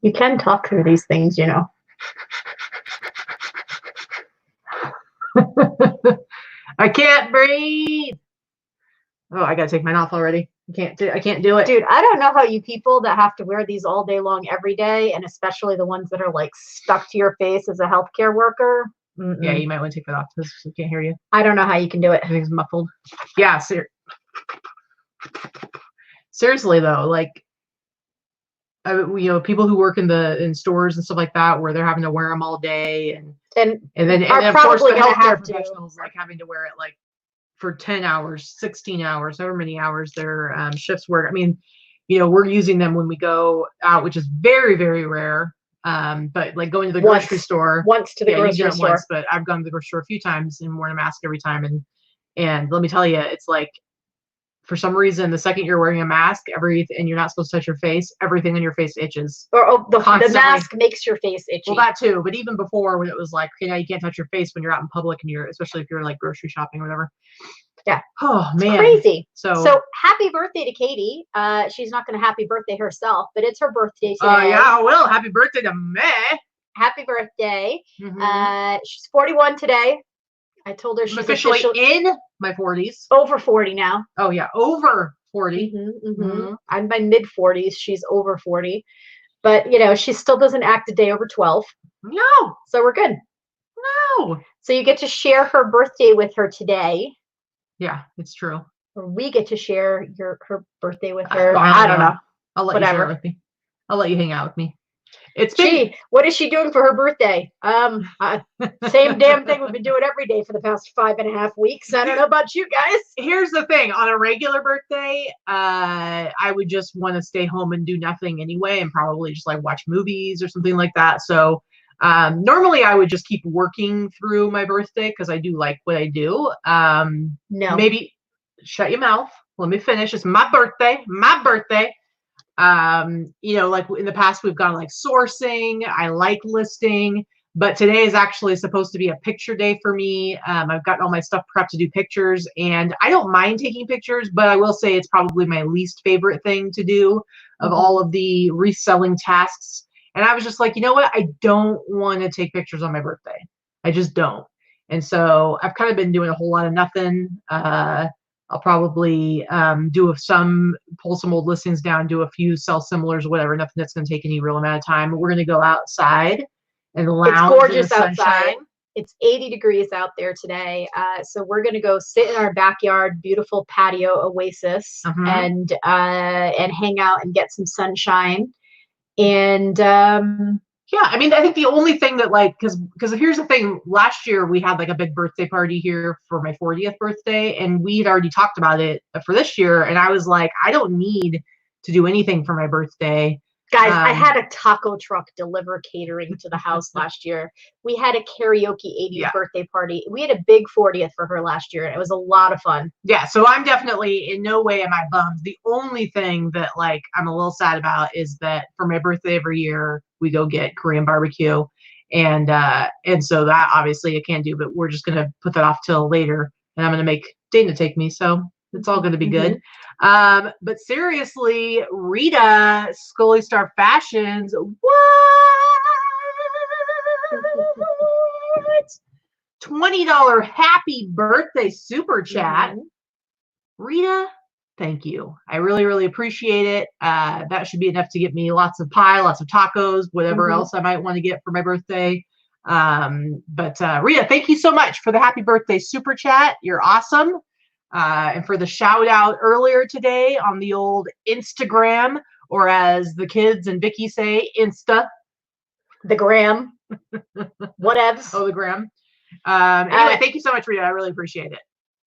You can talk through these things, you know. I can't breathe. Oh, I gotta take mine off already. I can't do it. Dude, I don't know how you people that have to wear these all day long every day, and especially the ones that are like stuck to your face as a healthcare worker. Yeah, you might want to take that off because we can't hear you. I don't know how you can do it. Everything's muffled. Yeah, seriously though, like, people who work in stores and stuff like that, where they're having to wear them all day, and then of course the healthcare professionals like having to wear it like for 10 hours, 16 hours, however many hours their shifts work. I mean, we're using them when we go out, which is very, very rare. But like going to the grocery store once to the grocery store. Once, but I've gone to the grocery store a few times and worn a mask every time. And let me tell you, it's like, for some reason, the second you're wearing a mask, and you're not supposed to touch your face, everything on your face itches. Or the mask makes your face itchy. Well, that too. But even before, when it was like, you can't touch your face when you're out in public, and especially if you're like grocery shopping or whatever. Yeah. Oh man. It's crazy. So happy birthday to Katy. She's not going to happy birthday herself, but it's her birthday today. Yeah, I will. Happy birthday to me. Happy birthday. She's 41 today. I told her she's officially in my 40s. Over 40 now. Oh yeah, over 40. I'm my mid 40s. She's over 40, but she still doesn't act a day over 12. No. So we're good. No. So you get to share her birthday with her today. Yeah, it's true. Or we get to share her birthday with her. I don't know. I'll let you share it with me. I'll let you hang out with me. What is she doing for her birthday? Same damn thing we've been doing every day for the past 5.5 weeks. I don't know about you guys. Here's the thing. On a regular birthday, I would just want to stay home and do nothing anyway, and probably just like watch movies or something like that. So normally I would just keep working through my birthday because I do like what I do. No. Maybe shut your mouth. Let me finish. It's my birthday. My birthday. Like in the past we've gone like sourcing. I like listing, but today is actually supposed to be a picture day for me. I've got all my stuff prepped to do pictures, and I don't mind taking pictures, but I will say it's probably my least favorite thing to do of all of the reselling tasks. And I was just like, you know what? I don't want to take pictures on my birthday. I just don't. And so I've kind of been doing a whole lot of nothing. I'll probably pull some old listings down, do a few sell similars, whatever. Nothing that's going to take any real amount of time. But we're going to go outside and lounge. It's gorgeous outside. It's 80 degrees out there today. So we're going to go sit in our backyard, beautiful patio oasis, and hang out and get some sunshine. And yeah, I mean, I think the only thing that because here's the thing, last year we had like a big birthday party here for my 40th birthday, and we had already talked about it for this year. And I was like, I don't need to do anything for my birthday. Guys, I had a taco truck deliver catering to the house last year. We had a karaoke 80th birthday party. We had a big 40th for her last year. It was a lot of fun. Yeah, so I'm definitely in no way am I bummed. The only thing that I'm a little sad about is that for my birthday every year we go get Korean barbecue, and so that obviously I can't do. But we're just gonna put that off till later, and I'm gonna make Dana take me. So it's all going to be good. But seriously, Rita, Scully Star Fashions, what? $20 happy birthday super chat. Rita, thank you. I really, really appreciate it. That should be enough to get me lots of pie, lots of tacos, whatever else I might want to get for my birthday. But Rita, thank you so much for the happy birthday super chat. You're awesome. And for the shout out earlier today on the old Instagram, or as the kids and Vikki say, Insta. The gram. Whatevs. Oh, the gram. Anyway, thank you so much, Rita. I really appreciate it.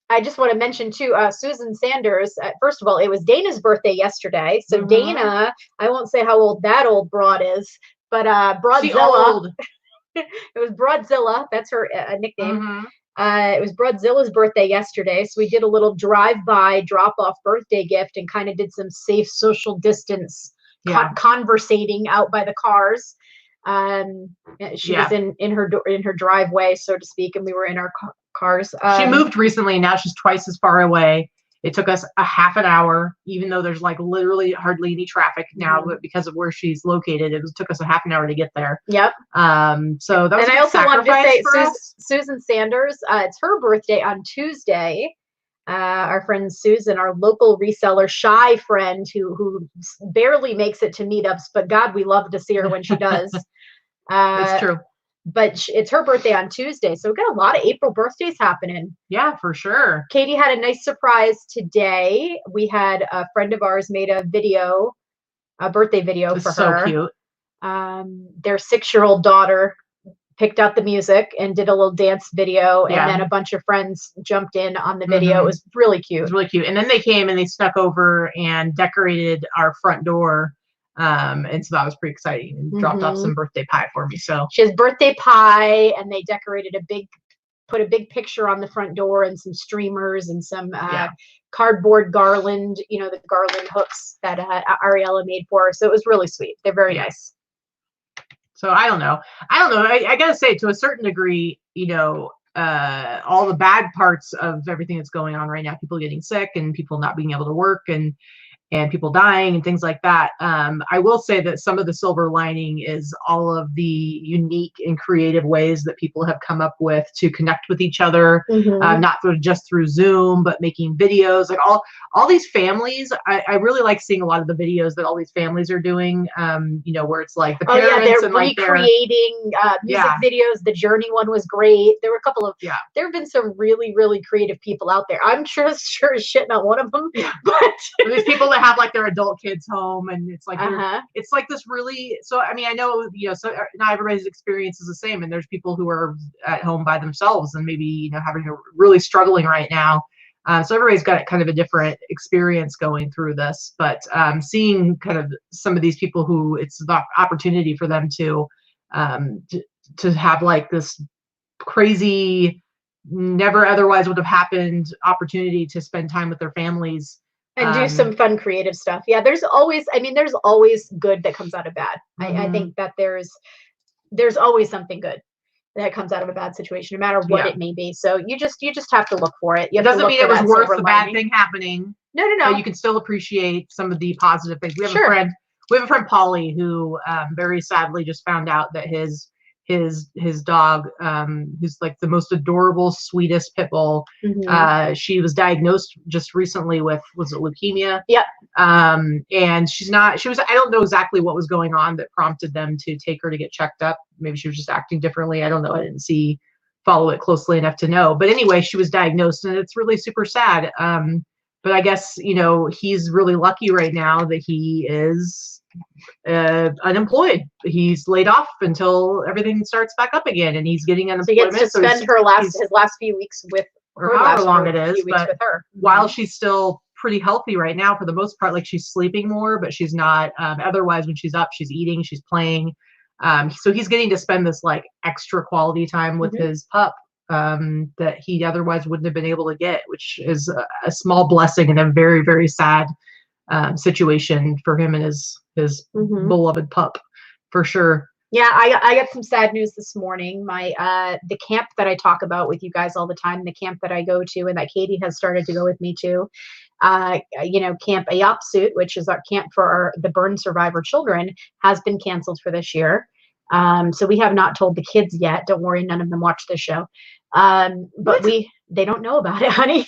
I just want to mention too, Susan Sanders. First of all, it was Dana's birthday yesterday. So Dana, I won't say how old that old broad is, but Broadzilla. It was Broadzilla. That's her nickname. It was Broadzilla's birthday yesterday, so we did a little drive-by, drop-off birthday gift, and kind of did some safe social distance conversating out by the cars. She was in her driveway, so to speak, and we were in our cars. She moved recently, and now she's twice as far away. It took us a half an hour, even though there's like literally hardly any traffic now, but because of where she's located, took us a half an hour to get there. Yep. So that was, and I also wanted to say Susan Sanders, it's her birthday on Tuesday. Our friend Susan, our local reseller, shy friend who barely makes it to meetups, but God, we love to see her when she does. It's true. But it's her birthday on Tuesday, so we've got a lot of April birthdays happening. Yeah, for sure. Katy had a nice surprise today. We had a friend of ours made a birthday video for her. So cute. Their 6-year-old daughter picked out the music and did a little dance video, and then a bunch of friends jumped in on the video. It was really cute. It was really cute. And then they came and they snuck over and decorated our front door. And so that was pretty exciting, and dropped off some birthday pie for me. So she has birthday pie, and they decorated put a big picture on the front door and some streamers and some cardboard garland, the garland hooks that Ariella made for her. So it was really sweet. They're very nice. So I don't know. I gotta say, to a certain degree, all the bad parts of everything that's going on right now, people getting sick and people not being able to work and people dying and things like that. I will say that some of the silver lining is all of the unique and creative ways that people have come up with to connect with each other, not just through Zoom, but making videos. Like all these families, I really like seeing a lot of the videos that all these families are doing, where it's like the parents they're and like recreating music videos. The Journey one was great. There were a couple of, there have been some really, really creative people out there. I'm sure as shit not one of them, but these people that have like their adult kids home, and it's like it's like this really. So I mean, I know so not everybody's experience is the same, and there's people who are at home by themselves and maybe really struggling right now. So everybody's got kind of a different experience going through this, but seeing kind of some of these people who it's the opportunity for them to have like this crazy, never otherwise would have happened opportunity to spend time with their families. And do some fun, creative stuff. Yeah, there's always good that comes out of bad. I think that there's always something good that comes out of a bad situation, no matter what it may be. So you just have to look for it. It doesn't mean it was worth the bad thing happening. No. You can still appreciate some of the positive things. We have a friend, Polly, who very sadly just found out that his dog, who's like the most adorable, sweetest pit bull. She was diagnosed just recently with, was it leukemia? Yep. And I don't know exactly what was going on that prompted them to take her to get checked up. Maybe she was just acting differently. I don't know. I didn't follow it closely enough to know. But anyway, she was diagnosed, and it's really super sad. But I guess, he's really lucky right now that he is unemployed. He's laid off until everything starts back up again, and he's getting unemployment. So he gets to spend his last few weeks with her, however long it is, but with her. While she's still pretty healthy right now for the most part, like she's sleeping more, but she's not. Otherwise, when she's up, she's eating, she's playing. So he's getting to spend this like extra quality time with his pup that he otherwise wouldn't have been able to get, which is a small blessing and a very, very sad situation for him and his beloved pup, for sure. Yeah, I got some sad news this morning. My the camp that I talk about with you guys all the time, the camp that I go to and that Katy has started to go with me to, Camp Ayopsut, which is our camp for the burn survivor children, has been canceled for this year. So we have not told the kids yet. Don't worry, none of them watch this show. But they don't know about it, honey.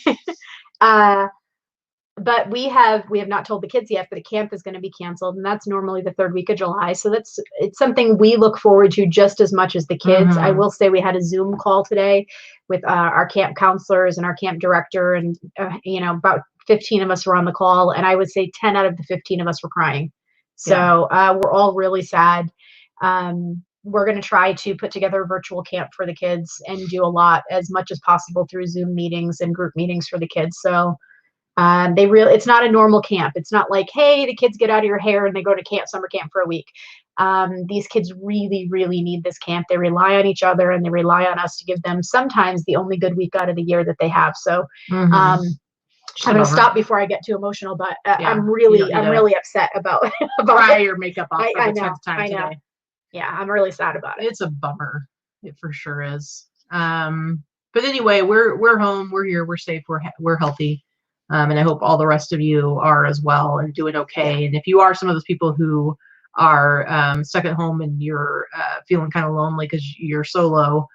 But we have not told the kids yet, but the camp is going to be canceled, and that's normally the 3rd week of July. So it's something we look forward to just as much as the kids. I will say we had a Zoom call today with our camp counselors and our camp director, and about 15 of us were on the call, and I would say 10 out of the 15 of us were crying. So we're all really sad. We're going to try to put together a virtual camp for the kids and do as much as possible through Zoom meetings and group meetings for the kids. So it's not a normal camp. It's not like, hey, the kids get out of your hair and they go to summer camp for a week. These kids really, really need this camp. They rely on each other, and they rely on us to give them sometimes the only good week out of the year that they have. So, I'm going to stop before I get too emotional, but I'm really upset about dry your makeup off for the 10th time today. Yeah, I'm really sad about it. It's a bummer. It for sure is. But anyway, we're home. We're here. We're safe. We're healthy. And I hope all the rest of you are as well and doing okay. And if you are some of those people who are stuck at home and you're feeling kind of lonely because you're solo,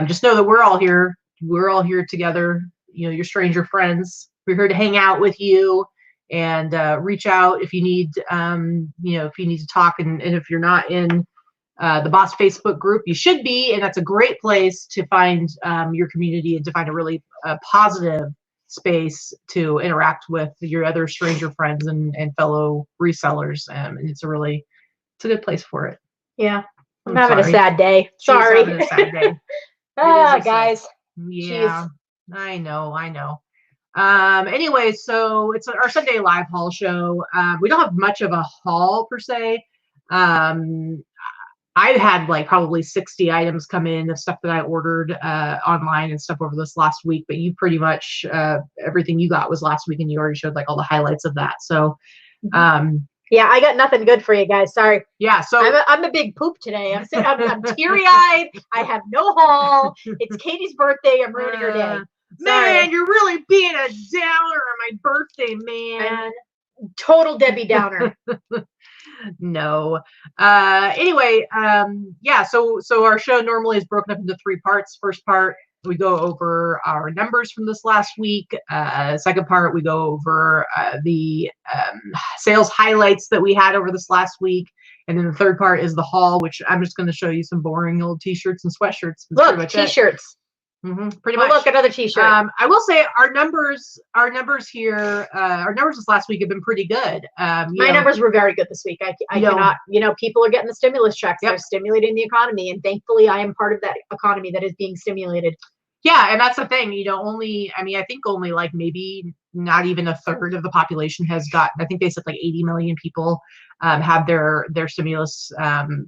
just know that we're all here. We're all here together. You know, your stranger friends. We're here to hang out with you and reach out if you need, if you need to talk. And if you're not in the Boss Facebook group, you should be. And that's a great place to find your community and to find a really positive space to interact with your other stranger friends and fellow resellers. And it's a good place for it. Yeah. I'm having a sad day. Sorry. Having a sad day. Guys. Yeah. Jeez. I know. Anyway, so it's our Sunday live haul show. We don't have much of a haul per se. I had like probably 60 items come in of stuff that I ordered online and stuff over this last week, but you pretty much everything you got was last week and you already showed like all the highlights of that. So yeah, I got nothing good for you guys. Sorry. Yeah, so I'm a big poop today. I'm teary-eyed. I have no haul. It's Katie's birthday. I'm ruining her day. Sorry. Man, you're really being a downer on my birthday, man. Total Debbie Downer. No. Anyway, yeah, so our show normally is broken up into 3 parts. First part, we go over our numbers from this last week. Second part, we go over the sales highlights that we had over this last week. And then the third part is the haul, which I'm just going to show you some boring old t-shirts and sweatshirts. Look, t-shirts. Pretty much. Look, another t-shirt. I will say our numbers here, our numbers this last week have been pretty good. My numbers were very good this week. I cannot, people are getting the stimulus checks. Yep. They're stimulating the economy. And thankfully I am part of that economy that is being stimulated. Yeah. And that's the thing, I think only like maybe not even a third of the population has got, I think they said like 80 million people have their stimulus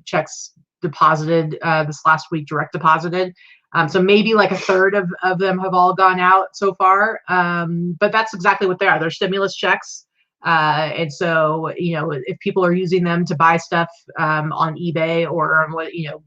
checks deposited this last week, direct deposited. So maybe like a third of them have all gone out so far. But that's exactly what they are. They're stimulus checks. And so, if people are using them to buy stuff on eBay or on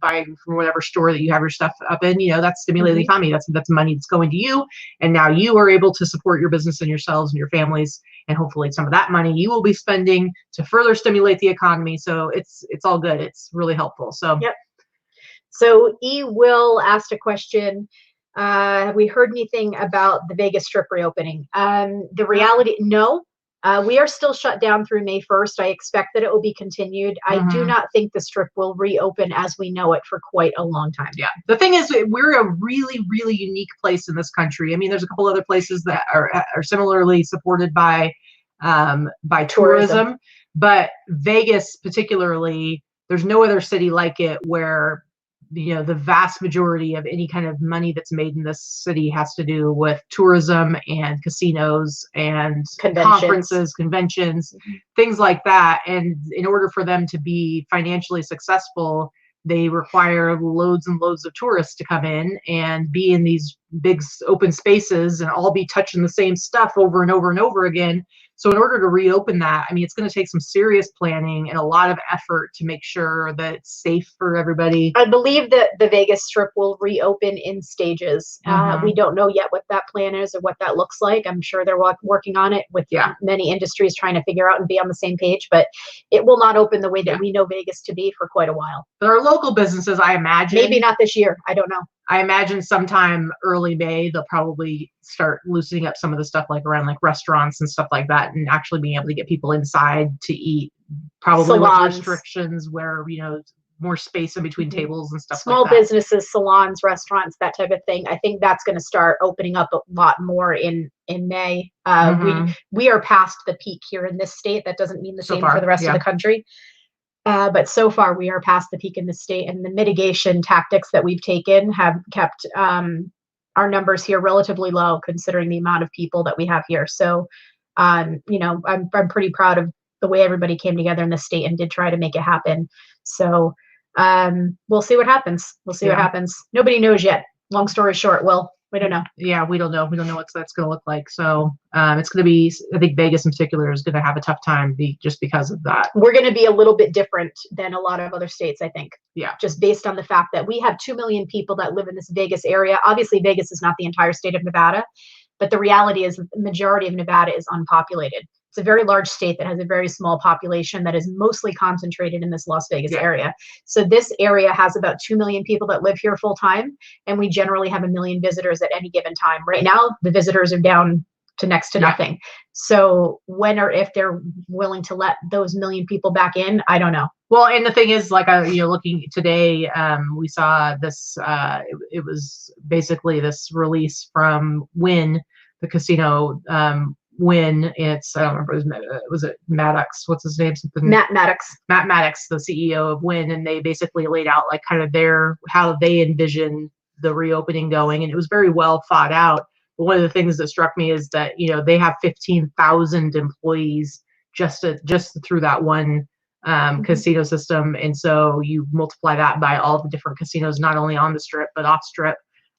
buying from whatever store that you have your stuff up in, that's stimulating the economy. That's money that's going to you. And now you are able to support your business and yourselves and your families. And hopefully some of that money you will be spending to further stimulate the economy. So it's all good. It's really helpful. So, yep. So Will asked a question. Have we heard anything about the Vegas Strip reopening? The reality, no. We are still shut down through May 1st. I expect that it will be continued. I do not think the Strip will reopen as we know it for quite a long time. Yeah. The thing is, we're a really, really unique place in this country. I mean, there's a couple other places that are similarly supported by tourism, but Vegas particularly, there's no other city like it where the vast majority of any kind of money that's made in this city has to do with tourism and casinos and conferences, conventions, things like that. And in order for them to be financially successful, they require loads and loads of tourists to come in and be in these big open spaces and all be touching the same stuff over and over and over again. So in order to reopen that, I mean, it's going to take some serious planning and a lot of effort to make sure that it's safe for everybody. I believe that the Vegas Strip will reopen in stages. We don't know yet what that plan is or what that looks like. I'm sure they're working on it with many industries trying to figure out and be on the same page, but it will not open the way that we know Vegas to be for quite a while. But our local businesses, I imagine. Maybe not this year. I don't know. I imagine sometime early May, they'll probably start loosening up some of the stuff like around like restaurants and stuff like that and actually being able to get people inside to eat, probably with restrictions where, more space in between tables and stuff Small like that. businesses, salons, restaurants, that type of thing. I think that's going to start opening up a lot more in May. We are past the peak here in this state. That doesn't mean the same for the rest of the country. But so far we are past the peak in the state, and the mitigation tactics that we've taken have kept our numbers here relatively low considering the amount of people that we have here. So, I'm pretty proud of the way everybody came together in the state and did try to make it happen. So we'll see what happens. What happens. Nobody knows yet. Long story short, we don't know. Yeah, we don't know. We don't know what that's going to look like. So it's going to be, I think Vegas in particular is going to have a tough time just because of that. We're going to be a little bit different than a lot of other states, I think. Yeah. Just based on the fact that we have 2 million people that live in this Vegas area. Obviously, Vegas is not the entire state of Nevada. But the reality is the majority of Nevada is unpopulated. It's a very large state that has a very small population that is mostly concentrated in this Las Vegas area. So this area has about 2 million people that live here full time, and we generally have 1 million visitors at any given time. Right now, the visitors are down to next to nothing. So when or if they're willing to let those 1 million people back in, I don't know. Well, and the thing is, like, looking today, we saw this, it was basically this release from Wynn, the casino, Wynn. It's, I don't remember, was it Maddox? What's his name? Something. Matt Maddox. Matt Maddox, the CEO of Wynn, and they basically laid out like kind of how they envision the reopening going, and it was very well thought out. But one of the things that struck me is that, they have 15,000 employees just through that one casino system. And so you multiply that by all the different casinos, not only on the strip, but off strip.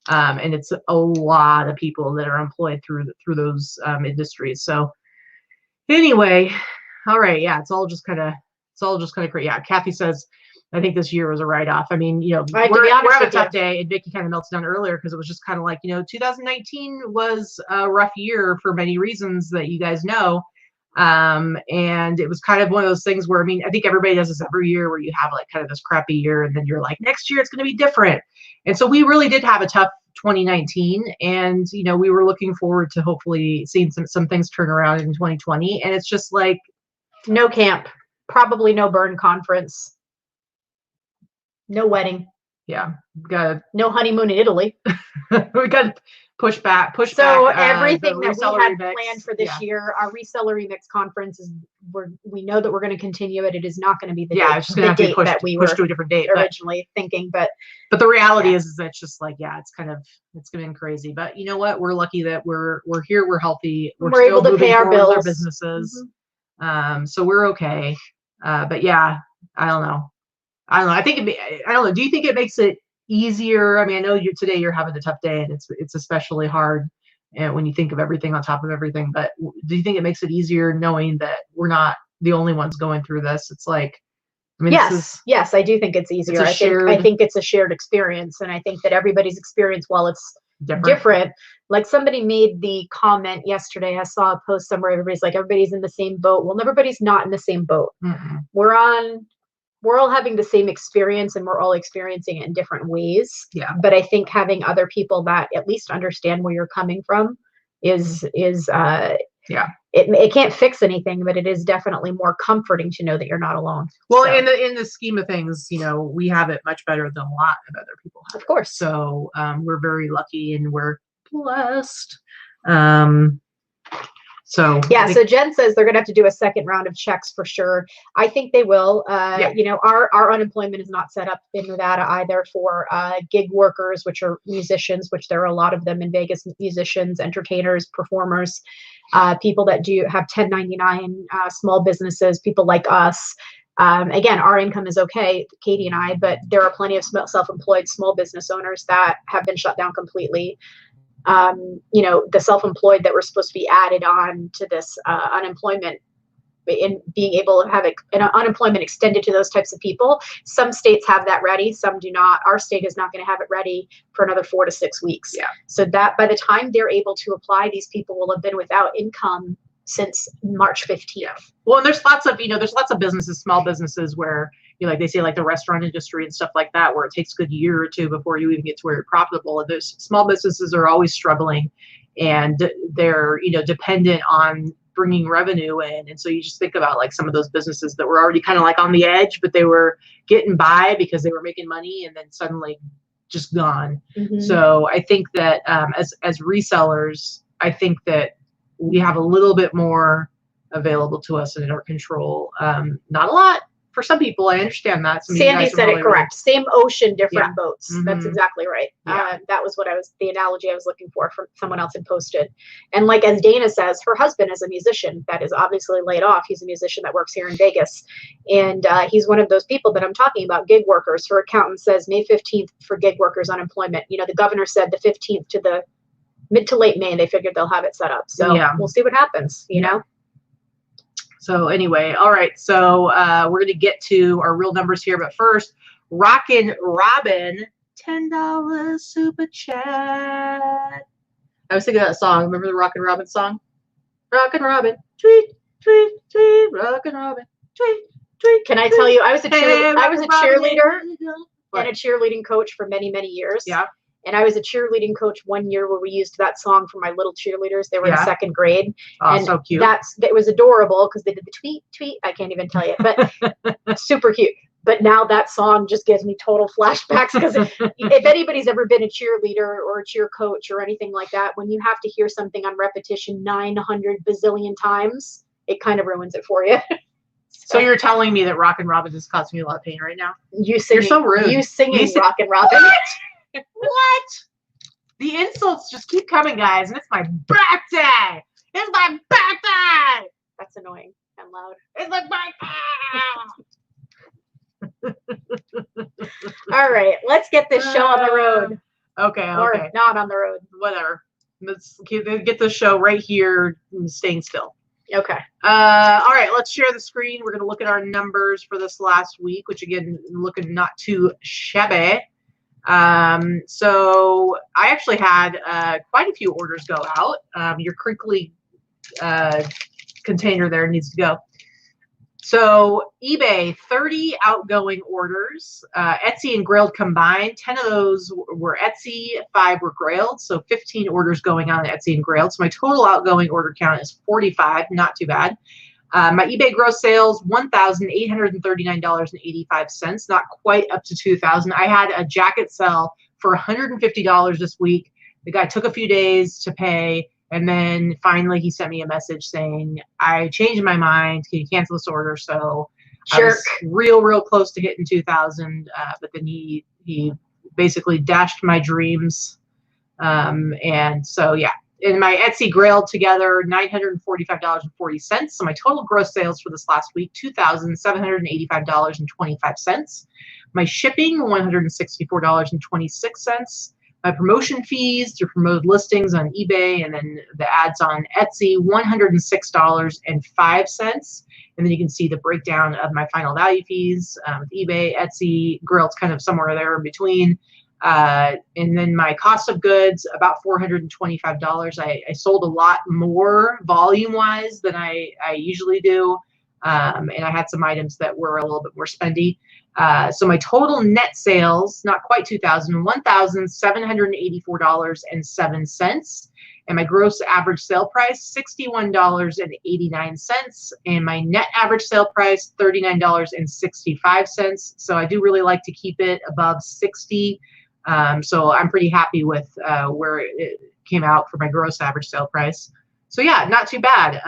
And it's a lot of people that are employed through those industries. So anyway, all right. Yeah. It's all just kind of great. Yeah. Kathy says, I think this year was a write-off. I mean, we're having a tough day, and Vikki kind of melts down earlier because it was just kind of like, 2019 was a rough year for many reasons that you guys know. And it was kind of one of those things where, I mean, I think everybody does this every year where you have like kind of this crappy year, and then you're like, next year it's going to be different. And so we really did have a tough 2019, and, we were looking forward to hopefully seeing some things turn around in 2020. And it's just like, no camp, probably no burn conference. No wedding. Yeah. No honeymoon in Italy. We got to push back. So everything that we had planned for this year, our reseller remix conference we know that we're going to continue it. It is not going to be the date, it's just going to be pushed, that we pushed to a different date originally thinking. But the reality is that it's just like, it's been crazy. But you know what? We're lucky that we're here. We're healthy. We're still able to pay our bills, our businesses. So we're okay. But yeah, I don't know. I don't know. Do you think it makes it easier? I mean, I know today you're having a tough day, and it's especially hard when you think of everything on top of everything. But do you think it makes it easier knowing that we're not the only ones going through this? It's like, I mean, yes, I do think it's easier. I think it's a shared experience, and I think that everybody's experience, while it's different. Like somebody made the comment yesterday, I saw a post somewhere, everybody's like, everybody's in the same boat. Well, everybody's not in the same boat. We're all having the same experience, and we're all experiencing it in different ways. Yeah. But I think having other people that at least understand where you're coming from is it can't fix anything, but it is definitely more comforting to know that you're not alone. Well, so, in the scheme of things, we have it much better than a lot of other people have. Of course. So we're very lucky, and we're blessed. So Jen says they're going to have to do a second round of checks for sure. I think they will. Our unemployment is not set up in Nevada either for gig workers, which are musicians, which there are a lot of them in Vegas, musicians, entertainers, performers, people that do have 1099 small businesses, people like us. Again, our income is okay, Katie and I, but there are plenty of self-employed small business owners that have been shut down completely. The self-employed that were supposed to be added on to this unemployment, in being able to have an unemployment extended to those types of people. Some states have that ready, some do not. Our state is not going to have it ready for another 4 to 6 weeks. Yeah. So that by the time they're able to apply, these people will have been without income since March 15th. Yeah. Well, and there's lots of businesses, small businesses where, like they say, like the restaurant industry and stuff like that, where it takes a good year or two before you even get to where you're profitable. And those small businesses are always struggling, and they're, dependent on bringing revenue in. And so you just think about like some of those businesses that were already kind of like on the edge, but they were getting by because they were making money, and then suddenly just gone. Mm-hmm. So I think that as resellers, I think that we have a little bit more available to us and in our control. Not a lot for some people. I understand that. Sandy said it correct. Same ocean, different boats. Mm-hmm. That's exactly right. Yeah. That was the analogy I was looking for from someone else had posted. And like, as Dana says, her husband is a musician that is obviously laid off. He's a musician that works here in Vegas. And he's one of those people that I'm talking about, gig workers. Her accountant says May 15th for gig workers unemployment. The governor said the 15th to the mid to late May, they figured they'll have it set up. So we'll see what happens, know? So anyway, all right. So we're going to get to our real numbers here. But first, Rockin' Robin, $10 super chat. I was thinking of that song. Remember the Rockin' Robin song? Rockin' Robin, tweet, tweet, tweet, Rockin' Robin, tweet, tweet. Can I tell you, I was a cheerleader What? and a cheerleading coach for many, many years. Yeah. And I was a cheerleading coach one year where we used that song for my little cheerleaders. They were in Yeah. 2nd grade. Oh, and so cute. It was adorable because they did the tweet, tweet. I can't even tell you, but super cute. But now that song just gives me total flashbacks because if anybody's ever been a cheerleader or a cheer coach or anything like that, when you have to hear something on repetition 900 bazillion times, it kind of ruins it for you. So you're telling me that Rockin' Robin is causing me a lot of pain right now? You singing, You're so rude. You singing Rockin' Robin. What? The insults just keep coming, guys, and it's my birthday. It's my birthday. That's annoying and loud. It's my birthday. All right, let's get this show on the road. Okay. Or not on the road. Whatever. Let's get the show right here, staying still. Okay. All right, let's share the screen. We're going to look at our numbers for this last week, which again, looking not too shabby. So I actually had quite a few orders go out. Your crinkly container there needs to go. So eBay, 30 outgoing orders. Etsy and Grailed combined, 10 of those were Etsy, 5 were Grailed. So 15 orders going on Etsy and Grailed. So my total outgoing order count is 45, not too bad. My eBay gross sales, $1,839.85, not quite up to $2,000. I had a jacket sell for $150 this week. The guy took a few days to pay, and then finally he sent me a message saying, I changed my mind. Can you cancel this order? So I was real close to hitting 2,000, but then he basically dashed my dreams. And so, yeah. In my Etsy Grailed together, $945.40. So my total gross sales for this last week, $2,785.25. My shipping, $164.26. My promotion fees through promoted listings on eBay and then the ads on Etsy, $106.05. And then you can see the breakdown of my final value fees with eBay, Etsy, Grailed's kind of somewhere there in between. And then my cost of goods, about $425. I sold a lot more volume-wise than I usually do. And I had some items that were a little bit more spendy. So my total net sales, not quite 2,000, $1,784.07. And my gross average sale price, $61.89. And my net average sale price, $39.65. So I do really like to keep it above 60. So I'm pretty happy with where it came out for my gross average sale price. So yeah, not too bad.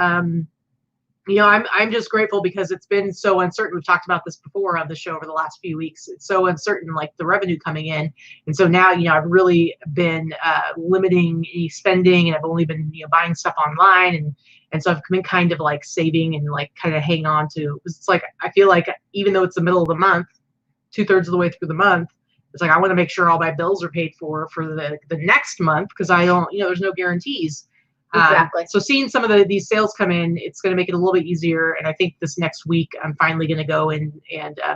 You know, I'm just grateful because it's been so uncertain. We've talked about this before on the show over the last few weeks. It's so uncertain, like the revenue coming in. And so now, you know, I've really been limiting spending, and I've only been, you know, buying stuff online. And so I've been kind of like saving and like kind of hanging on to, it's like, I feel like even though it's the middle of the month, 2/3 of the way through the month, it's like, I want to make sure all my bills are paid for the next month, because I don't, you know, there's no guarantees. Exactly. So seeing some of these sales come in, it's going to make it a little bit easier. And I think this next week, I'm finally going to go and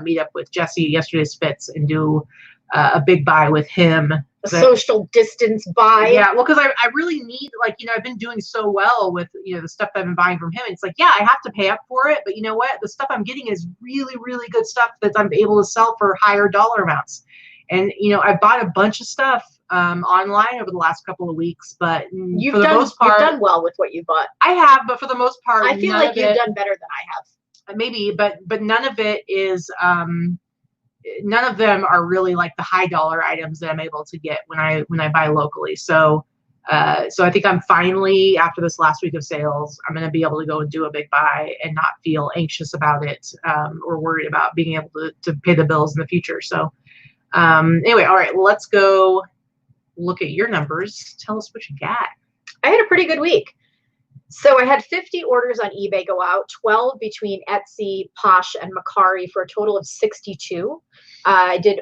meet up with Jesse, Yesterday's Fits, and do a big buy with him. A social distance buy. Yeah, well, because I really need, like, you know, I've been doing so well with, you know, the stuff that I've been buying from him. It's like, yeah, I have to pay up for it. But you know what? The stuff I'm getting is really, really good stuff that I'm able to sell for higher dollar amounts. And, you know, I bought a bunch of stuff online over the last couple of weeks, but for the most part, you've done well with what you bought. I have, but for the most part, I feel like you've done better than I have. Maybe, but none of it is, none of them are really like the high dollar items that I'm able to get when I buy locally. So I think I'm finally, after this last week of sales, I'm going to be able to go and do a big buy and not feel anxious about it or worried about being able to pay the bills in the future. So anyway, all right, let's go look at your numbers. Tell us what you got. I had a pretty good week. So I had 50 orders on eBay go out, 12 between Etsy, Posh, and Mercari for a total of 62. I did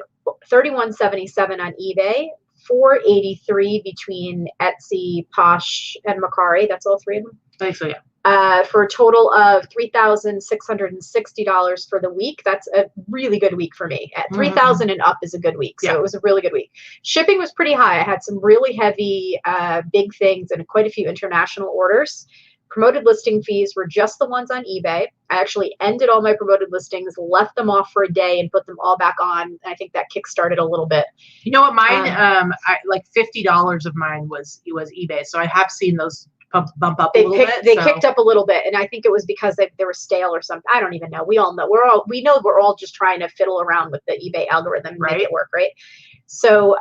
$31.77 on eBay, $4.83 between Etsy, Posh, and Mercari. That's all three of them. I think so, yeah. for a total of $3,660 for the week. That's a really good week for me. At 3,000 and up is a good week. So it was a really good week. Shipping was pretty high. I had some really heavy, big things and quite a few international orders. Promoted listing fees were just the ones on eBay. I actually ended all my promoted listings, left them off for a day, and put them all back on. I think that kickstarted a little bit. You know what? Mine, like $50 of mine was eBay. So I have seen those bump up a little bit. They kicked up a little bit, and I think it was because they were stale or something. I don't even know. We all know. We know we're all just trying to fiddle around with the eBay algorithm and make it work, right? So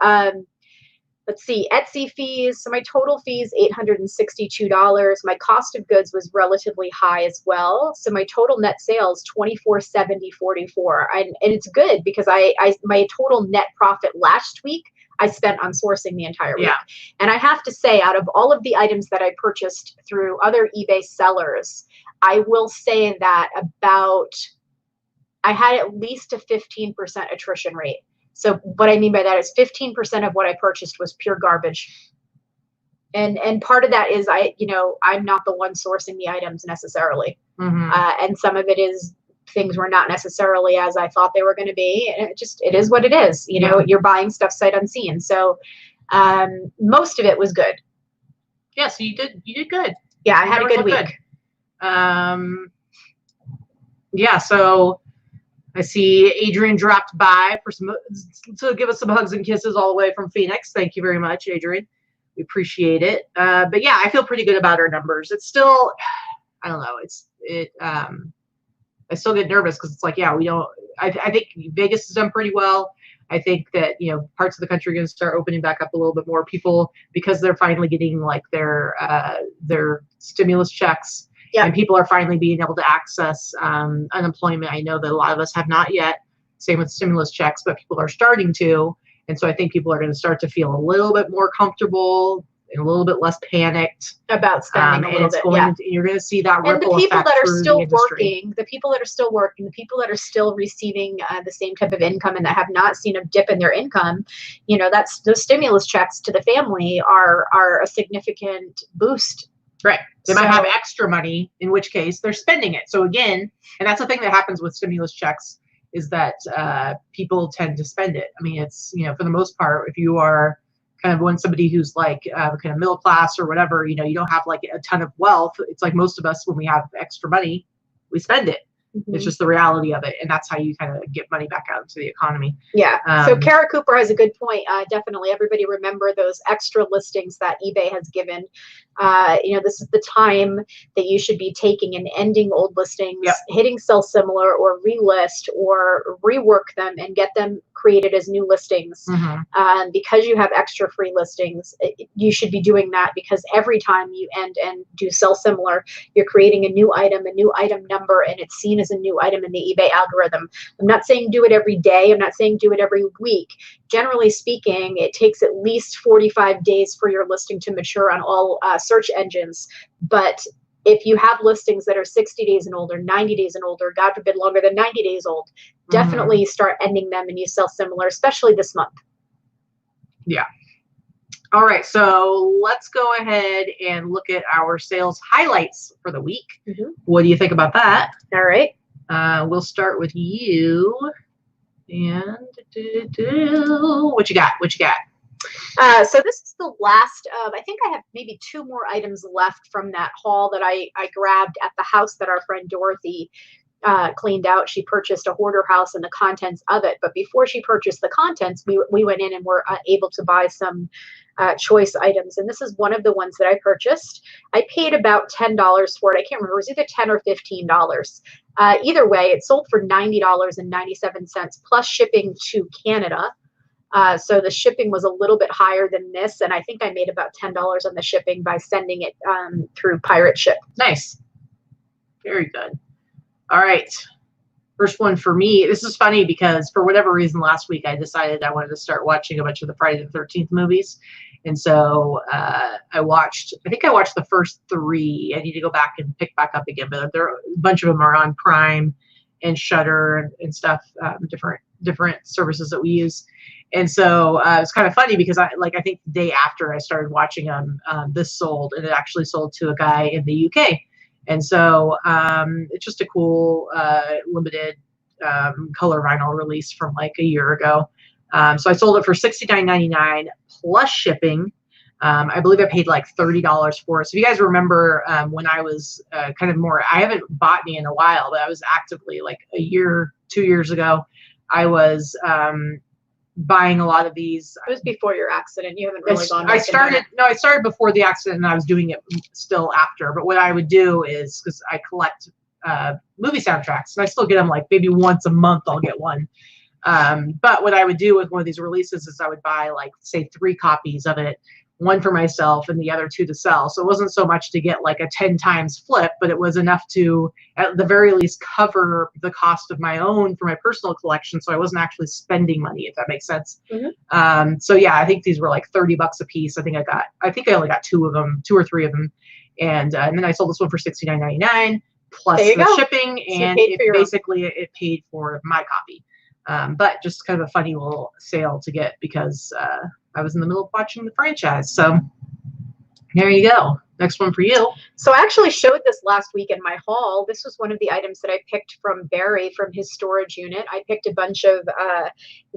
let's see, Etsy fees. So my total fees, $862. My cost of goods was relatively high as well. So my total net sales, $2470.44. And it's good because my total net profit last week I spent on sourcing the entire week. And I have to say, out of all of the items that I purchased through other eBay sellers, I will say that I had at least a 15% attrition rate. So what I mean by that is 15% of what I purchased was pure garbage. And part of that is I'm not the one sourcing the items necessarily. And some of it is things were not necessarily as I thought they were going to be. And it is what it is. You know, you're buying stuff sight unseen. So most of it was good. Yeah, so you did good. Yeah, I had a good week. Yeah, so I see Adrian dropped by to give us some hugs and kisses all the way from Phoenix. Thank you very much, Adrian. We appreciate it. But yeah, I feel pretty good about our numbers. It's still, I don't know. I still get nervous because it's like, I think Vegas has done pretty well. I think that, parts of the country are going to start opening back up a little bit more. People, because they're finally getting like their stimulus checks. And people are finally being able to access unemployment. I know that a lot of us have not yet. Same with stimulus checks, but people are starting to. And so I think people are going to start to feel a little bit more comfortable and a little bit less panicked about spending a little bit. You're going to see that ripple effect. And the people that are still working, the people that are still receiving the same type of income and that have not seen a dip in their income, that's those stimulus checks to the family are a significant boost. Right. They might have extra money, in which case they're spending it. So again, and that's the thing that happens with stimulus checks is that people tend to spend it. I mean, it's, for the most part, if you are kind of somebody who's like kind of middle class or whatever, you don't have like a ton of wealth. It's like most of us, when we have extra money, we spend it. It's just the reality of it. And that's how you kind of get money back out into the economy. Yeah. So Kara Cooper has a good point. Definitely. Everybody remember those extra listings that eBay has given. This is the time that you should be taking and ending old listings, hitting sell similar or relist or rework them and get them created as new listings. Because you have extra free listings, you should be doing that because every time you end and do sell similar, you're creating a new item number, and it's seen as a new item in the eBay algorithm. I'm not saying do it every day. I'm not saying do it every week. Generally speaking, it takes at least 45 days for your listing to mature on all search engines. But if you have listings that are 60 days and older, 90 days and older, God forbid longer than 90 days old, definitely start ending them and you sell similar, especially this month. Yeah. All right, so let's go ahead and look at our sales highlights for the week. What do you think about that? All right. We'll start with you. And what you got? So this is the last of, I think I have maybe 2 more items left from that haul that I grabbed at the house that our friend Dorothy cleaned out. She purchased a hoarder house and the contents of it. But before she purchased the contents, we went in and were able to buy some choice items. And this is one of the ones that I purchased. I paid about $10 for it. I can't remember. It was either $10 or $15. Either way, it sold for $90.97 plus shipping to Canada. So the shipping was a little bit higher than this. And I think I made about $10 on the shipping by sending it through Pirate Ship. Nice. Very good. All right. First one for me. This is funny because for whatever reason last week I decided I wanted to start watching a bunch of the Friday the 13th movies. And so I think I watched the first 3. I need to go back and pick back up again, but a bunch of them are on Prime and Shudder and stuff, different services that we use. And so it's kind of funny because I think the day after I started watching them, this sold, and it actually sold to a guy in the UK. And so it's just a cool limited color vinyl release from like a year ago. So I sold it for $69.99 plus shipping. I believe I paid like $30 for it. So if you guys remember when I was kind of more, I haven't bought any in a while, but I was actively like a year, 2 years ago, I was buying a lot of these. It was before your accident. You haven't really gone. I started before the accident, and I was doing it still after. But what I would do is, because I collect movie soundtracks, and I still get them like maybe once a month. I'll get one. But what I would do with one of these releases is I would buy like say 3 copies of it, one for myself and the other 2 to sell. So it wasn't so much to get like a 10 times flip, but it was enough to at the very least cover the cost of my own for my personal collection. So I wasn't actually spending money, if that makes sense. Mm-hmm. So yeah, I think these were like $30 a piece. I think I only got 2 of them, 2 or 3 of them. And then I sold this one for $69.99 plus the shipping. And it paid for my copy. But just kind of a funny little sale to get because I was in the middle of watching the franchise. So there you go. Next one for you. So I actually showed this last week in my haul. This was one of the items that I picked from Barry from his storage unit. I picked a bunch of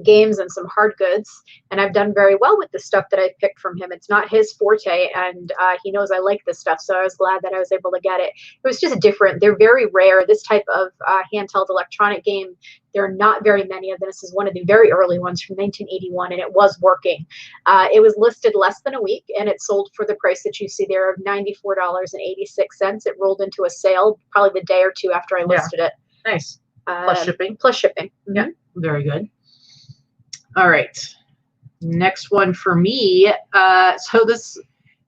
games and some hard goods, and I've done very well with the stuff that I picked from him. It's not his forte, and he knows I like this stuff, so I was glad that I was able to get it. It was just different. They're very rare. This type of handheld electronic game, there are not very many of them. This is one of the very early ones from 1981, and it was working. It was listed less than a week, and it sold for the price that you see there of $94.86. It rolled into a sale probably the day or 2 after I listed it. Nice. Plus shipping. Plus shipping. Mm-hmm. Yeah, very good. All right. Next one for me. So these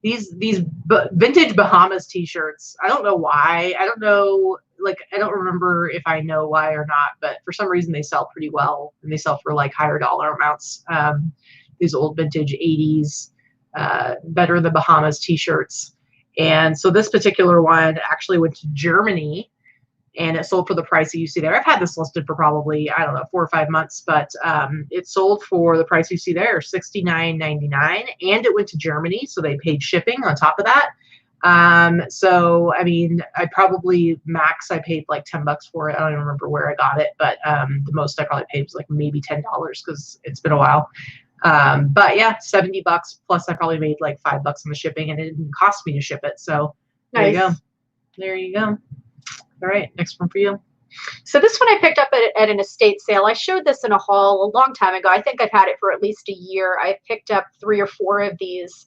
vintage Bahamas t-shirts. I don't know why. I don't know. Like, I don't remember if I know why or not, but for some reason they sell pretty well, and they sell for like higher dollar amounts. These old vintage 80s, Better the Bahamas t-shirts. And so this particular one actually went to Germany, and it sold for the price that you see there. I've had this listed for probably, I don't know, 4 or 5 months, but it sold for the price you see there, $69.99, and it went to Germany, so they paid shipping on top of that. So I mean, I paid like $10 for it. I don't even remember where I got it, but the most I probably paid was like maybe $10 because it's been a while. But yeah, $70 plus I probably made like $5 on the shipping, and it didn't cost me to ship it. So there you go. There you go. All right, next one for you. So this one I picked up at an estate sale. I showed this in a haul a long time ago. I think I've had it for at least a year. I picked up 3 or 4 of these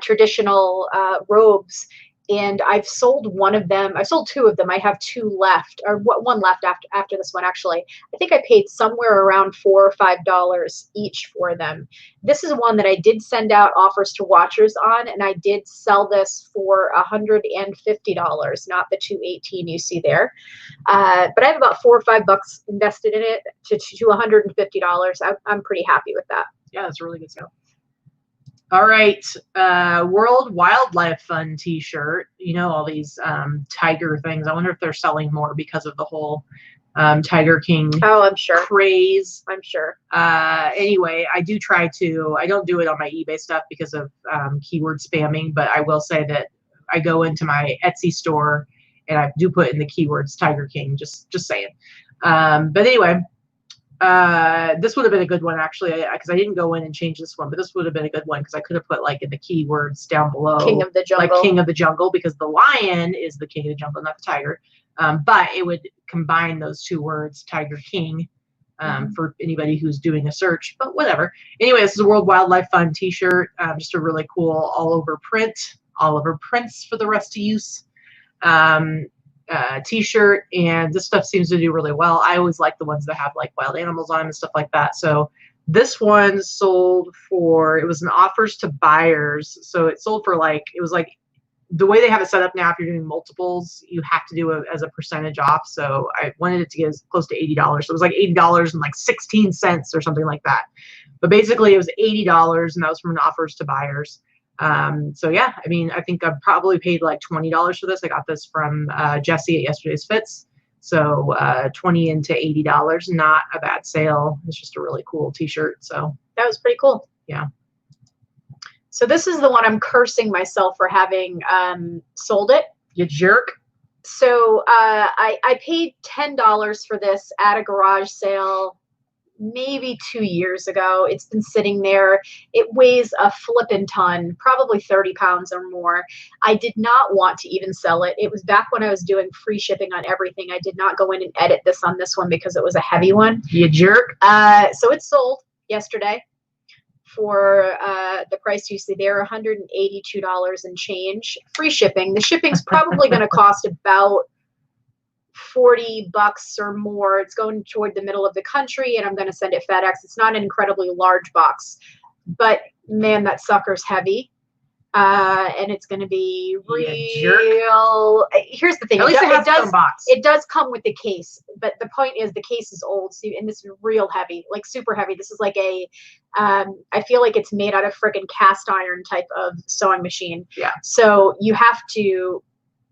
traditional robes, and I've sold one of them. I sold 2 of them. I have 2 left, or one left after this one, actually. I think I paid somewhere around $4 or $5 each for them. This is one that I did send out offers to watchers on, and I did sell this for $150, not the $218 you see there. But I have about $4 or $5 invested in it to $150. I'm pretty happy with that. Yeah, that's a really good sale. All right, World Wildlife Fund t-shirt. You know, all these tiger things. I wonder if they're selling more because of the whole Tiger King I'm sure craze. I'm sure. Anyway, I do try to, I don't do it on my eBay stuff because of keyword spamming, but I will say that I go into my Etsy store and I do put in the keywords Tiger King, just saying. But anyway, this would have been a good one actually, because I didn't go in and change this one, but this would have been a good one because I could have put like in the keywords down below King of the Jungle, like King of the Jungle, because the lion is the King of the Jungle, not the tiger. But it would combine those 2 words, Tiger King, for anybody who's doing a search, but whatever. Anyway, this is a World Wildlife Fund t-shirt, just a really cool all over prints for the rest of use. T-shirt, and this stuff seems to do really well. I always like the ones that have like wild animals on them and stuff like that. So this one sold for, it was an offers to buyers, so it sold for like, it was like the way they have it set up now, if you're doing multiples, you have to do it as a percentage off. So I wanted it to get as close to $80. So it was like $80 and like 16 cents or something like that. But basically it was $80, and that was from an offers to buyers. So yeah, I mean, I think I probably paid like $20 for this. I got this from Jesse at Yesterday's Fits. So $20 into $80, not a bad sale. It's just a really cool t-shirt. So that was pretty cool. Yeah. So this is the one I'm cursing myself for having sold it. You jerk. So I paid $10 for this at a garage sale maybe 2 years ago. It's been sitting there. It weighs a flippin' ton, probably 30 pounds or more. I did not want to even sell it. It was back when I was doing free shipping on everything. I did not go in and edit this on this one because it was a heavy one. You jerk. So it sold yesterday for the price you see there, $182 and change. Free shipping. The shipping's probably going to cost about $40 or more. It's going toward the middle of the country, and I'm going to send it FedEx. It's not an incredibly large box, but man, that sucker's heavy. And it's going to be real. Here's the thing. At least it has its own box. It does come with the case, but the point is the case is old. So, and this is real heavy, like super heavy. This is like a, I feel like it's made out of freaking cast iron type of sewing machine. Yeah. So you have to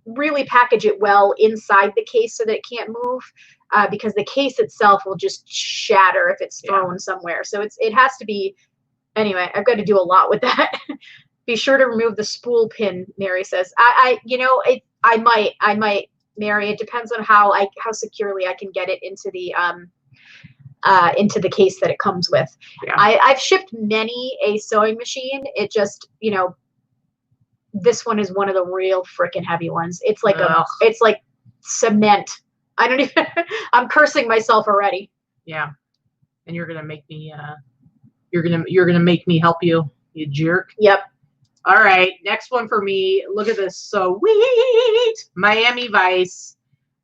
really package it well inside the case so that it can't move, because the case itself will just shatter if it's thrown somewhere. So it has to be, anyway, I've got to do a lot with that. Be sure to remove the spool pin, Mary says. I might, Mary. It depends on how securely I can get it into the case that it comes with. Yeah. I've shipped many a sewing machine. It just, this one is one of the real freaking heavy ones. It's like it's like cement. I don't even. I'm cursing myself already. Yeah, and you're gonna make me. You're gonna make me help you. You jerk. Yep. All right, next one for me. Look at this sweet Miami Vice.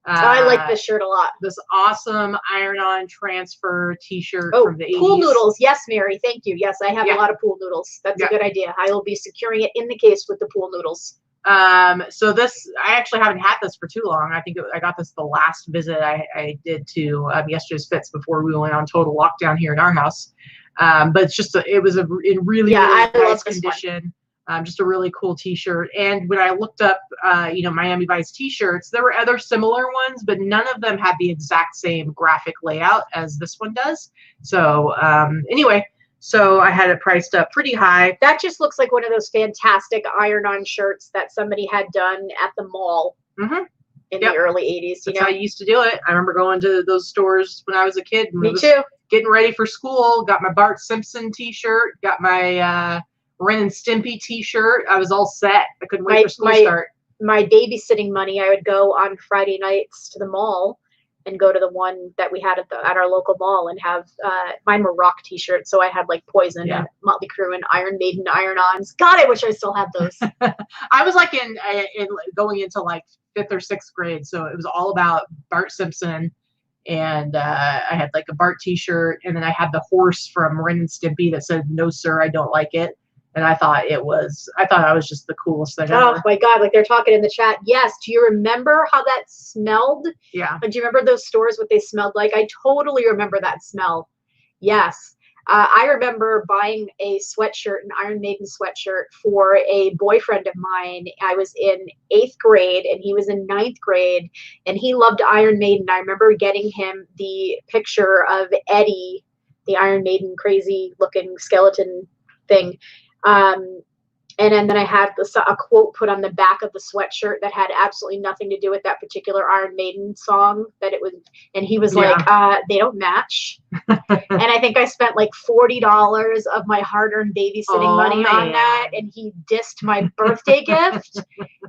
I like this shirt a lot. This awesome iron-on transfer T-shirt from the 80s. Pool noodles. Yes, Mary. Thank you. Yes, I have a lot of pool noodles. That's a good idea. I will be securing it in the case with the pool noodles. So this, I actually haven't had this for too long. I think I got this the last visit I did to yesterday's Fits before we went on total lockdown here in our house. But it's just it was in really nice condition. Just a really cool T-shirt. And when I looked up, Miami Vice T-shirts, there were other similar ones, but none of them had the exact same graphic layout as this one does. So anyway, so I had it priced up pretty high. That just looks like one of those fantastic iron-on shirts that somebody had done at the mall in the early 80s. That's how I used to do it. I remember going to those stores when I was a kid. Me too. Getting ready for school. Got my Bart Simpson T-shirt. Got my Ren and Stimpy T-shirt. I was all set. I couldn't wait for school to start. My babysitting money, I would go on Friday nights to the mall and go to the one that we had at our local mall and have mine were rock T-shirts. So I had like Poison and Motley Crue and Iron Maiden iron-ons. God, I wish I still had those. I was like in going into like 5th or 6th grade, so it was all about Bart Simpson. And I had like a Bart T-shirt, and then I had the horse from Ren and Stimpy that said, "No, sir, I don't like it." And I thought I was just the coolest thing ever. Oh my God, like they're talking in the chat. Yes. Do you remember how that smelled? Yeah. Like, do you remember those stores, what they smelled like? I totally remember that smell. Yes. I remember buying a sweatshirt, an Iron Maiden sweatshirt for a boyfriend of mine. I was in 8th grade and he was in 9th grade and he loved Iron Maiden. I remember getting him the picture of Eddie, the Iron Maiden crazy looking skeleton thing. And then I had a quote put on the back of the sweatshirt that had absolutely nothing to do with that particular Iron Maiden song that it was. And he was like, they don't match. And I think I spent like $40 of my hard-earned babysitting money on that. And he dissed my birthday gift.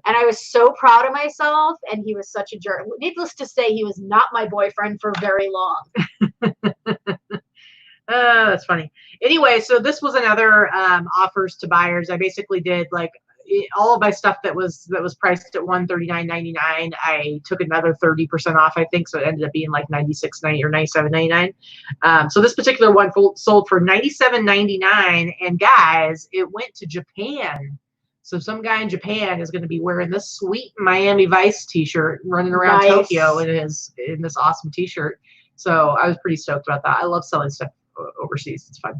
And I was so proud of myself. And he was such a jerk. Needless to say, he was not my boyfriend for very long. That's funny. Anyway, so this was another offers to buyers. I basically did like all of my stuff that was priced at $139.99. I took another 30% off, I think, so it ended up being like $96.90 or $97.99. So this particular one sold for $97.99, and guys, it went to Japan. So some guy in Japan is going to be wearing this sweet Miami Vice T-shirt, running around Tokyo in this awesome T-shirt. So I was pretty stoked about that. I love selling stuff overseas. It's fun.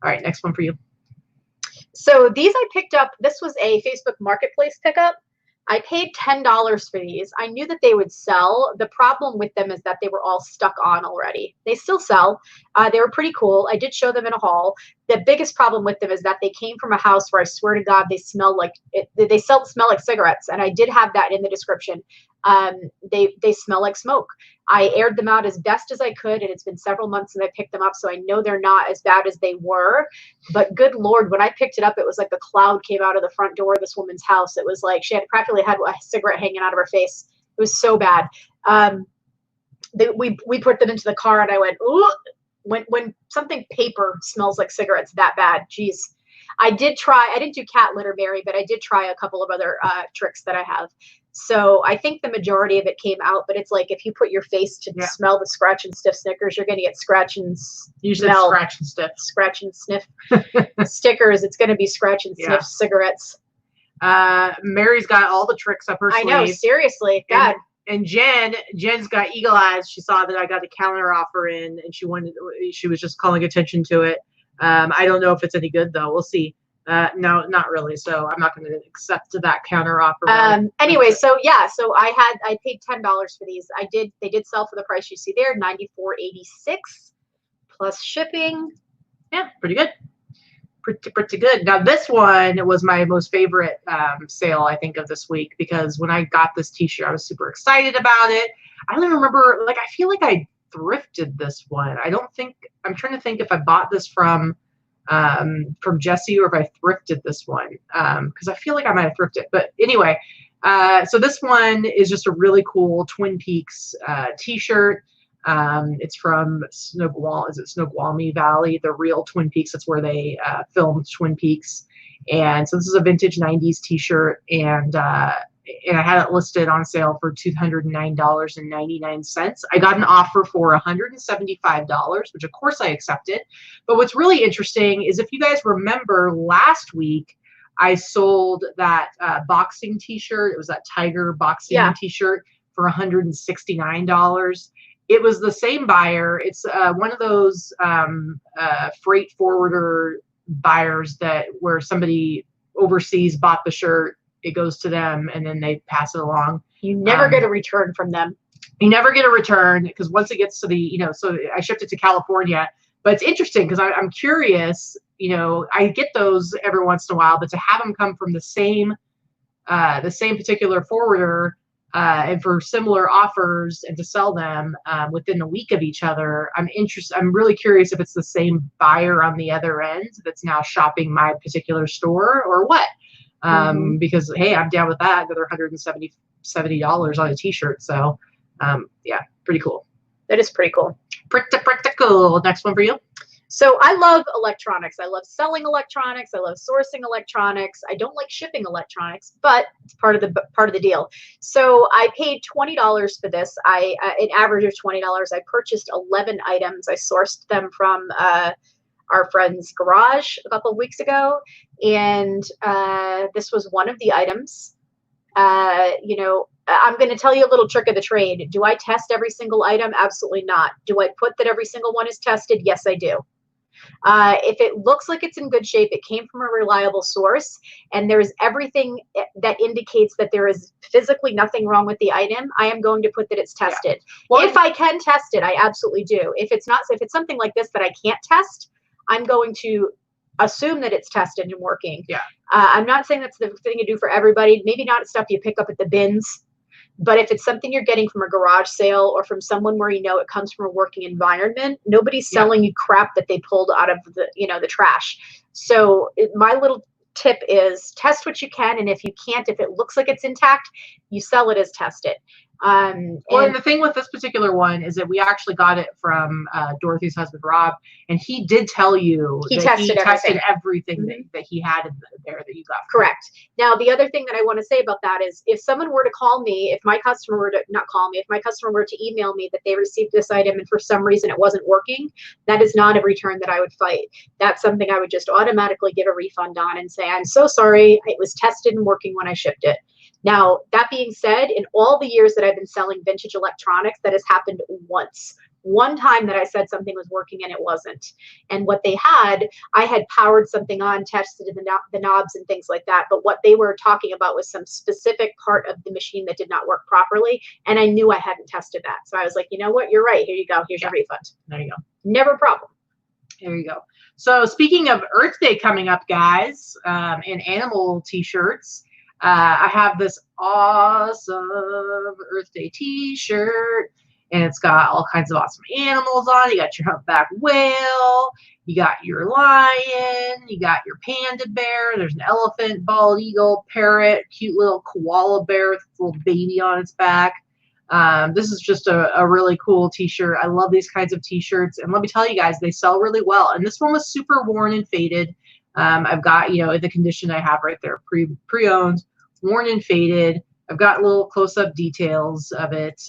All right, next one for you. So these I picked up. This was a Facebook Marketplace pickup. I paid $10 for these. I knew that they would sell. The problem with them is that they were all stuck on already. They still sell. They were pretty cool. I did show them in a haul. The biggest problem with them is that they came from a house where I swear to God, they smell like smell like cigarettes. And I did have that in the description. They smell like smoke. I aired them out as best as I could, and it's been several months since I picked them up, so I know they're not as bad as they were. But good Lord, when I picked it up, it was like a cloud came out of the front door of this woman's house. It was like she had practically had a cigarette hanging out of her face. It was so bad. We put them into the car, and I went, ooh. When something paper smells like cigarettes that bad, geez. I didn't do cat litter, Mary, but I did try a couple of other tricks that I have. So I think the majority of it came out, but it's like if you put your face to smell the scratch and sniff Snickers, you're going to get scratch and smell. Scratch and sniff stickers. It's going to be scratch and sniff cigarettes. Mary's got all the tricks up her sleeve. I know, seriously, God. And Jen's got eagle eyes. She saw that I got a counter offer in, and she was just calling attention to it. I don't know if it's any good though. We'll see. No, not really. So I'm not going to accept that counter offer. Anyway, so I paid $10 for these. They did sell for the price you see there, $94.86 plus shipping. Yeah, pretty good. Pretty good. Now this one was my most favorite sale, I think, of this week, because when I got this t-shirt, I was super excited about it. I don't even remember, like, I feel like I thrifted this one. I'm trying to think if I bought this from Jesse or if I thrifted this one, because I feel like I might have thrifted. But anyway, so this one is just a really cool Twin Peaks t-shirt. It's from Snoqualmie Valley, the real Twin Peaks. That's where they filmed Twin Peaks. And so this is a vintage 90s t-shirt, and I had it listed on sale for $209.99. I got an offer for $175, which of course I accepted. But what's really interesting is, if you guys remember last week, I sold that boxing t-shirt. It was that tiger boxing t-shirt for $169. It was the same buyer. It's one of those freight forwarder buyers where somebody overseas bought the shirt. It goes to them, and then they pass it along. You never get a return from them. You never get a return, because once it gets to so I shipped it to California. But it's interesting because I'm curious. I get those every once in a while, but to have them come from the same particular forwarder and for similar offers, and to sell them within a week of each other, I'm really curious if it's the same buyer on the other end that's now shopping my particular store or what. Because hey, I'm down with that. Another $170 on a t-shirt. So yeah, pretty cool. That is pretty cool. Pretty cool. Next one for you. So I love electronics. I love selling electronics. I love sourcing electronics. I don't like shipping electronics, but it's part of the deal. So I paid $20 for this. An average of $20. I purchased 11 items. I sourced them from our friend's garage a couple of weeks ago, and this was one of the items. I'm going to tell you a little trick of the trade. Do I test every single item? Absolutely not. Do I put that every single one is tested? Yes, I do. If it looks like it's in good shape, it came from a reliable source, and there's everything that indicates that there is physically nothing wrong with the item, I am going to put that it's tested. Yeah. Well, if I can test it, I absolutely do. If it's something like this that I can't test, I'm going to assume that it's tested and working. Yeah. I'm not saying that's the thing to do for everybody. Maybe not stuff you pick up at the bins. But if it's something you're getting from a garage sale or from someone where it comes from a working environment, nobody's selling you crap that they pulled out of the trash. So my little tip is test what you can, and if you can't, if it looks like it's intact, you sell it as tested. And the thing with this particular one is that we actually got it from Dorothy's husband, Rob, and he did tell you he tested everything that he had in there that you got. Correct. Now, the other thing that I want to say about that is, if someone were to call me, if my customer were to email me that they received this item and for some reason it wasn't working, that is not a return that I would fight. That's something I would just automatically give a refund on and say, I'm so sorry, it was tested and working when I shipped it. Now, that being said, in all the years that I've been selling vintage electronics, that has happened once. one time that I said something was working and it wasn't. And what they had, I had powered something on, tested the knobs and things like that. But what they were talking about was some specific part of the machine that did not work properly. And I knew I hadn't tested that. So I was like, you know what? You're right. Here you go. Here's your refund. There you go. Never a problem. There you go. So speaking of Earth Day coming up, guys, and animal t-shirts, I have this awesome Earth Day t-shirt, and it's got all kinds of awesome animals on it. You got your humpback whale, you got your lion, you got your panda bear, there's an elephant, bald eagle, parrot, cute little koala bear with a little baby on its back. This is just a really cool t-shirt. I love these kinds of t-shirts, and let me tell you guys, they sell really well. And this one was super worn and faded. I've got, you know, the condition I have right there, pre-owned, worn and faded. I've got little close-up details of it.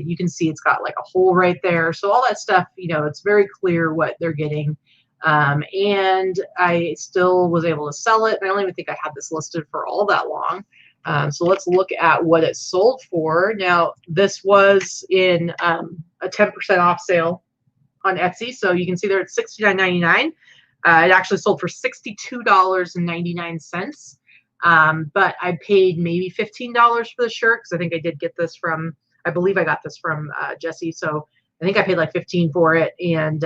You can see it's got like a hole right there. So all that stuff, you know, it's very clear what they're getting. And I still was able to sell it. And I don't even think I had this listed for all that long. So let's look at what it sold for. Now, this was in a 10% off sale on Etsy. So you can see there it's $69.99. It actually sold for $62.99. But I paid maybe $15 for the shirt because I think I did get this from, I believe I got this from Jesse. So I think I paid like $15 for it and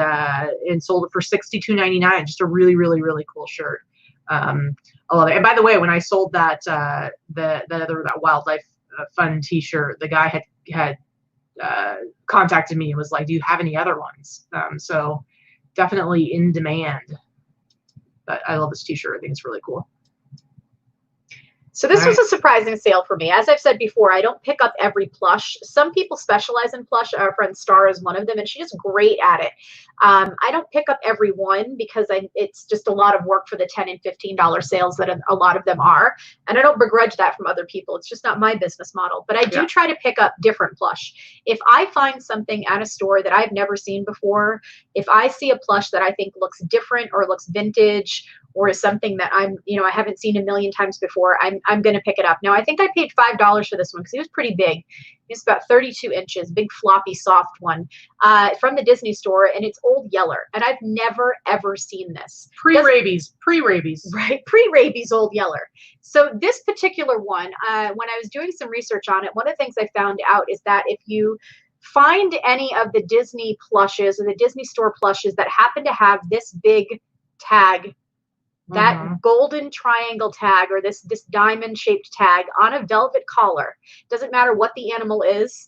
sold it for $62.99. Just a really, really, really cool shirt. I love it. And by the way, when I sold that that wildlife fun t-shirt, the guy had contacted me and was like, "Do you have any other ones?" So definitely in demand. But I love this t-shirt. I think it's really cool. So this was a surprising sale for me. As I've said before, I don't pick up every plush. Some people specialize in plush. Our friend Star is one of them, and she's great at it. I don't pick up every one because it's just a lot of work for the $10 and $15 sales that a lot of them are. And I don't begrudge that from other people. It's just not my business model. But I do try to pick up different plush. If I find something at a store that I've never seen before, if I see a plush that I think looks different or looks vintage or is something that I haven't seen a million times before, I'm going to pick it up. Now, I think I paid $5 for this one because he was pretty big. He was about 32 inches, big floppy soft one from the Disney store, and it's Old Yeller. And I've never, ever seen this. Pre-rabies. Right, pre-rabies Old Yeller. So this particular one, when I was doing some research on it, one of the things I found out is that if you find any of the Disney plushes or the Disney store plushes that happen to have this big tag, that golden triangle tag or this diamond shaped tag on a velvet collar, doesn't matter what the animal is,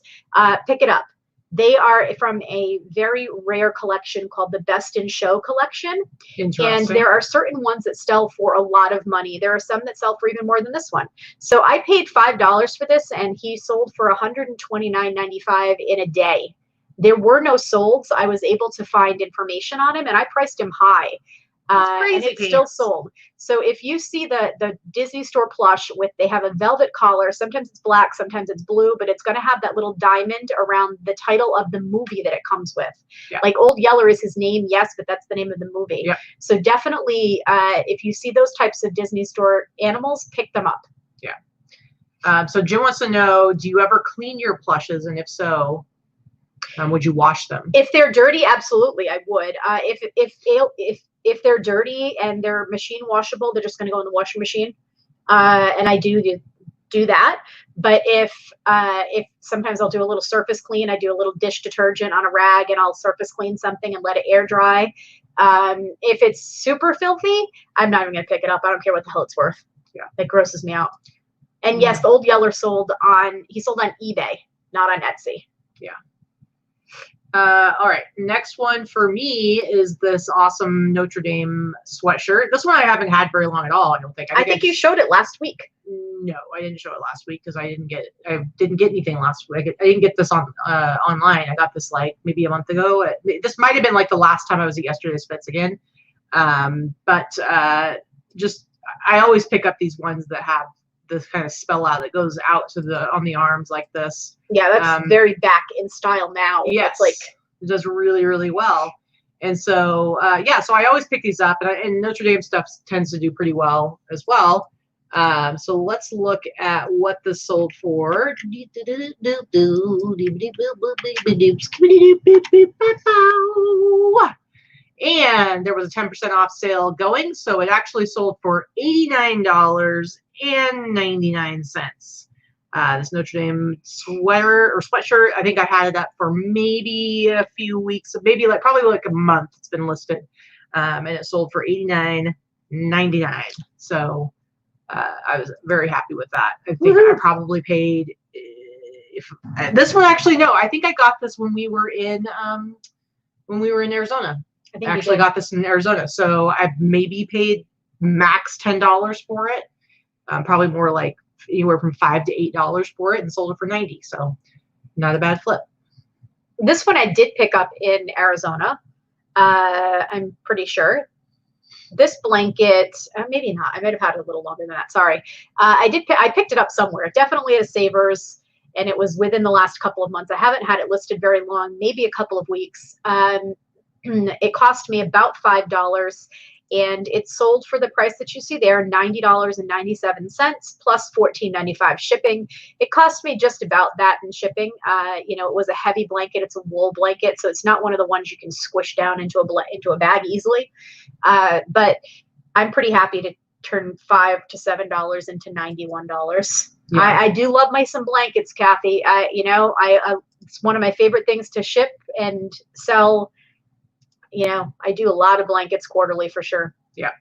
pick it up. They are from a very rare collection called the Best in Show collection. And there are certain ones that sell for a lot of money. There are some that sell for even more than this one. So I paid $5 for this, and he sold for $129.95 in a day. There were no solds. I was able to find information on him, and I priced him high. And it's still sold. So if you see the Disney store plush they have a velvet collar, sometimes it's black, sometimes it's blue, but it's going to have that little diamond around the title of the movie that it comes with. Like Old Yeller is his name, yes, but that's the name of the movie. So definitely, if you see those types of Disney store animals, pick them up. So Jim wants to know, do you ever clean your plushes, and if so, would you wash them? If they're dirty, absolutely, I would. If they're dirty and they're machine washable, they're just going to go in the washing machine. And I do that. But if sometimes I'll do a little surface clean, I do a little dish detergent on a rag and I'll surface clean something and let it air dry. If it's super filthy, I'm not even going to pick it up. I don't care what the hell it's worth. It grosses me out. And yes, the Old Yeller sold on eBay, not on Etsy. All right, next one for me is this awesome Notre Dame sweatshirt. This one I haven't had very long at all, I don't think. I think you showed it last week. No, I didn't show it last week because I didn't get anything last week. I didn't get this on online. I got this like maybe a month ago. This might have been like the last time I was at Yesterday's Fits again. But just I always pick up these ones that have this kind of spell out that goes out to on the arms like this. Yeah, that's very back in style now. Yes, like it does really, really well. And so so I always pick these up, and Notre Dame stuff tends to do pretty well as well. So let's look at what this sold for. And there was a 10% off sale going, so it actually sold for $89.99. This Notre Dame sweater or sweatshirt, I think I had it up for maybe a few weeks, maybe probably like a month. It's been listed, and it sold for $89.99. So I was very happy with that. I think I probably paid. If this one actually, no, I think I got this when we were in Arizona. I actually got this in Arizona, so I've maybe paid max $10 for it. Probably more like anywhere from $5 to $8 for it, and sold it for $90. So not a bad flip. This one I did pick up in Arizona. I'm pretty sure. This blanket, maybe not. I might have had it a little longer than that. Sorry. I picked it up somewhere. Definitely at a Savers, and it was within the last couple of months. I haven't had it listed very long, maybe a couple of weeks. It cost me about $5, and it sold for the price that you see there, $90.97 plus $14.95 shipping. It cost me just about that in shipping. You know, it was a heavy blanket. It's a wool blanket, so it's not one of the ones you can squish down into a bag easily. But I'm pretty happy to turn $5 to $7 into $91. Yeah. I do love some blankets, Kathy. You know, it's one of my favorite things to ship and sell. You know, I do a lot of blankets quarterly for sure. Yeah.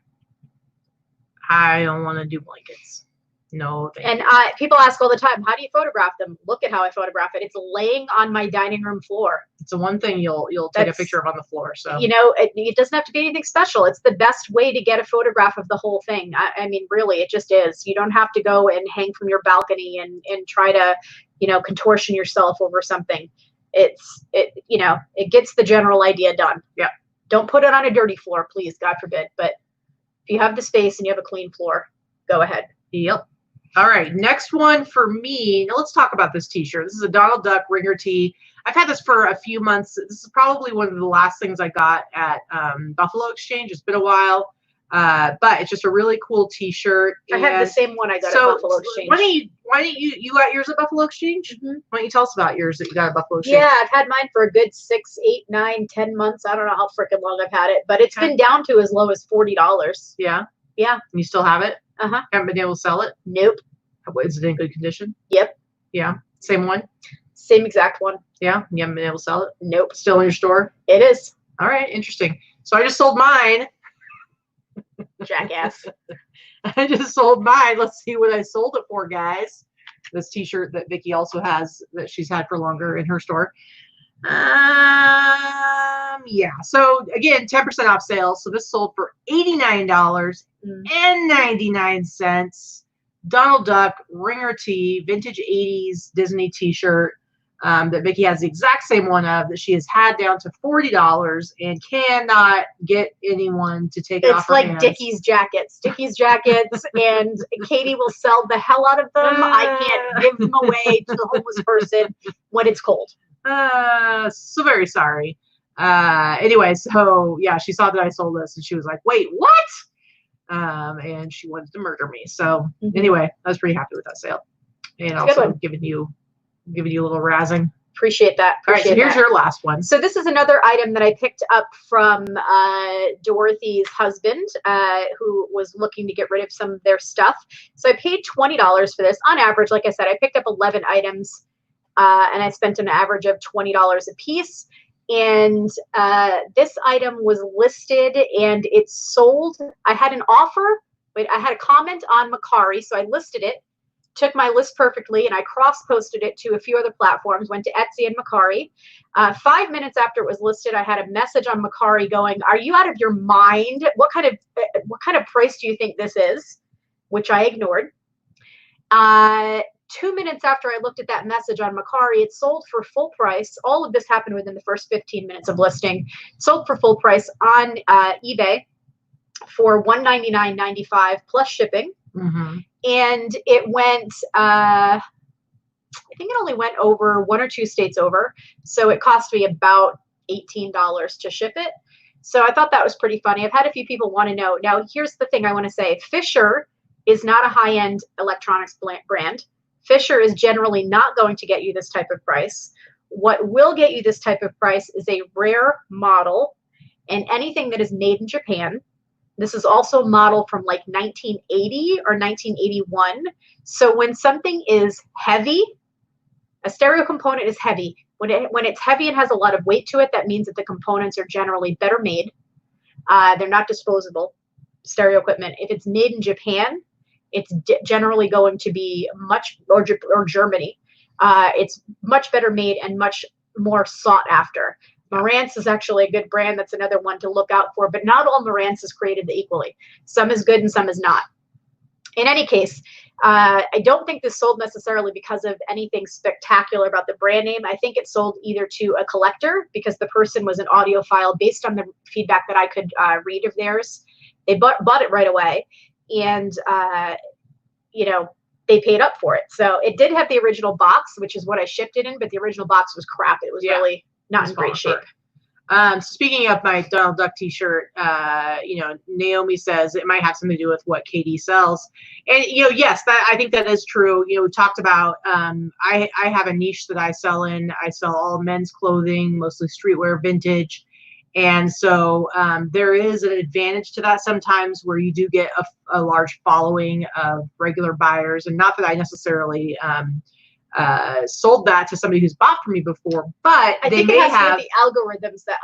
I don't want to do blankets. No. And people ask all the time, how do you photograph them? Look at how I photograph it. It's laying on my dining room floor. It's the one thing you'll take a picture of on the floor. So, you know, it doesn't have to be anything special. It's the best way to get a photograph of the whole thing. I mean, really, it just is. You don't have to go and hang from your balcony and try to, you know, contortion yourself over something. You know, it gets the general idea done. Yeah. Don't put it on a dirty floor, please, God forbid. But if you have the space and you have a clean floor, go ahead. Yep. All right. Next one for me. Now let's talk about this t-shirt. This is a Donald Duck ringer tee. I've had this for a few months. This is probably one of the last things I got at Buffalo Exchange. It's been a while. But it's just a really cool t-shirt. I had the same one I got at Buffalo Exchange. Why don't you got yours at Buffalo Exchange? Mm-hmm. Why don't you tell us about yours that you got at Buffalo Exchange? Yeah, I've had mine for a good 6, 8, 9, 10 months. I don't know how freaking long I've had it, but it's been down to as low as $40. Yeah. Yeah. And you still have it? Uh-huh. Haven't been able to sell it? Nope. Is it in good condition? Yep. Yeah. Same one? Same exact one. Yeah. You haven't been able to sell it? Nope. Still in your store? It is. All right. Interesting. So I just sold mine. Jackass. I just sold mine. Let's see what I sold it for, guys. This t-shirt that Vikki also has that she's had for longer in her store. Yeah. So again, 10% off sale. So this sold for $89.99. Donald Duck ringer tee, vintage 80s Disney t-shirt that Vikki has the exact same one of that she has had down to $40 and cannot get anyone to take it off her hands. It's like Dickies jackets. Dickies jackets, and Katy will sell the hell out of them. I can't give them away to the homeless person when it's cold. So very sorry. Anyway, so yeah, she saw that I sold this and she was like, wait, what? And she wanted to murder me. So anyway, I was pretty happy with that sale. And also giving you a little razzing. Appreciate that. All right, so here's your last one. So this is another item that I picked up from Dorothy's husband, who was looking to get rid of some of their stuff. So I paid $20 for this. On average, like I said, I picked up 11 items, and I spent an average of $20 a piece. And this item was listed and it sold. I had an offer. Wait, I had a comment on Mercari, so I listed it. Took my list perfectly, and I cross-posted it to a few other platforms, went to Etsy and Mercari. 5 minutes after it was listed, I had a message on Mercari going, "Are you out of your mind? What kind of price do you think this is?" Which I ignored. 2 minutes after I looked at that message on Mercari, it sold for full price. All of this happened within the first 15 minutes of listing. Sold for full price on eBay for $199.95 plus shipping. And it went, I think it only went over 1 or 2 states over. So it cost me about $18 to ship it. So I thought that was pretty funny. I've had a few people want to know. Now, here's the thing I want to say. Fisher is not a high-end electronics brand. Fisher is generally not going to get you this type of price. What will get you this type of price is a rare model and anything that is made in Japan. This is also a model from like 1980 or 1981. So when something is heavy, a stereo component is heavy. When it's heavy and has a lot of weight to it, that means that the components are generally better made. They're not disposable stereo equipment. If it's made in Japan, it's generally going to be or Germany. It's much better made and much more sought after. Marantz is actually a good brand. That's another one to look out for, but not all Marantz is created equally. Some is good and some is not. In any case, I don't think this sold necessarily because of anything spectacular about the brand name. I think it sold either to a collector because the person was an audiophile based on the feedback that I could read of theirs. They bought it right away, and you know, they paid up for it. So it did have the original box, which is what I shipped it in, but the original box was crap. It was really not in great shape. Speaking of my Donald Duck t-shirt, you know, Naomi says it might have something to do with what Katy sells. And, you know, yes, I think that is true. You know, we talked about, I have a niche that I sell in. I sell all men's clothing, mostly streetwear, vintage. And so there is an advantage to that sometimes where you do get a large following of regular buyers. And not that I necessarily sold that to somebody who's bought from me before, but I think it has to do with the algorithms that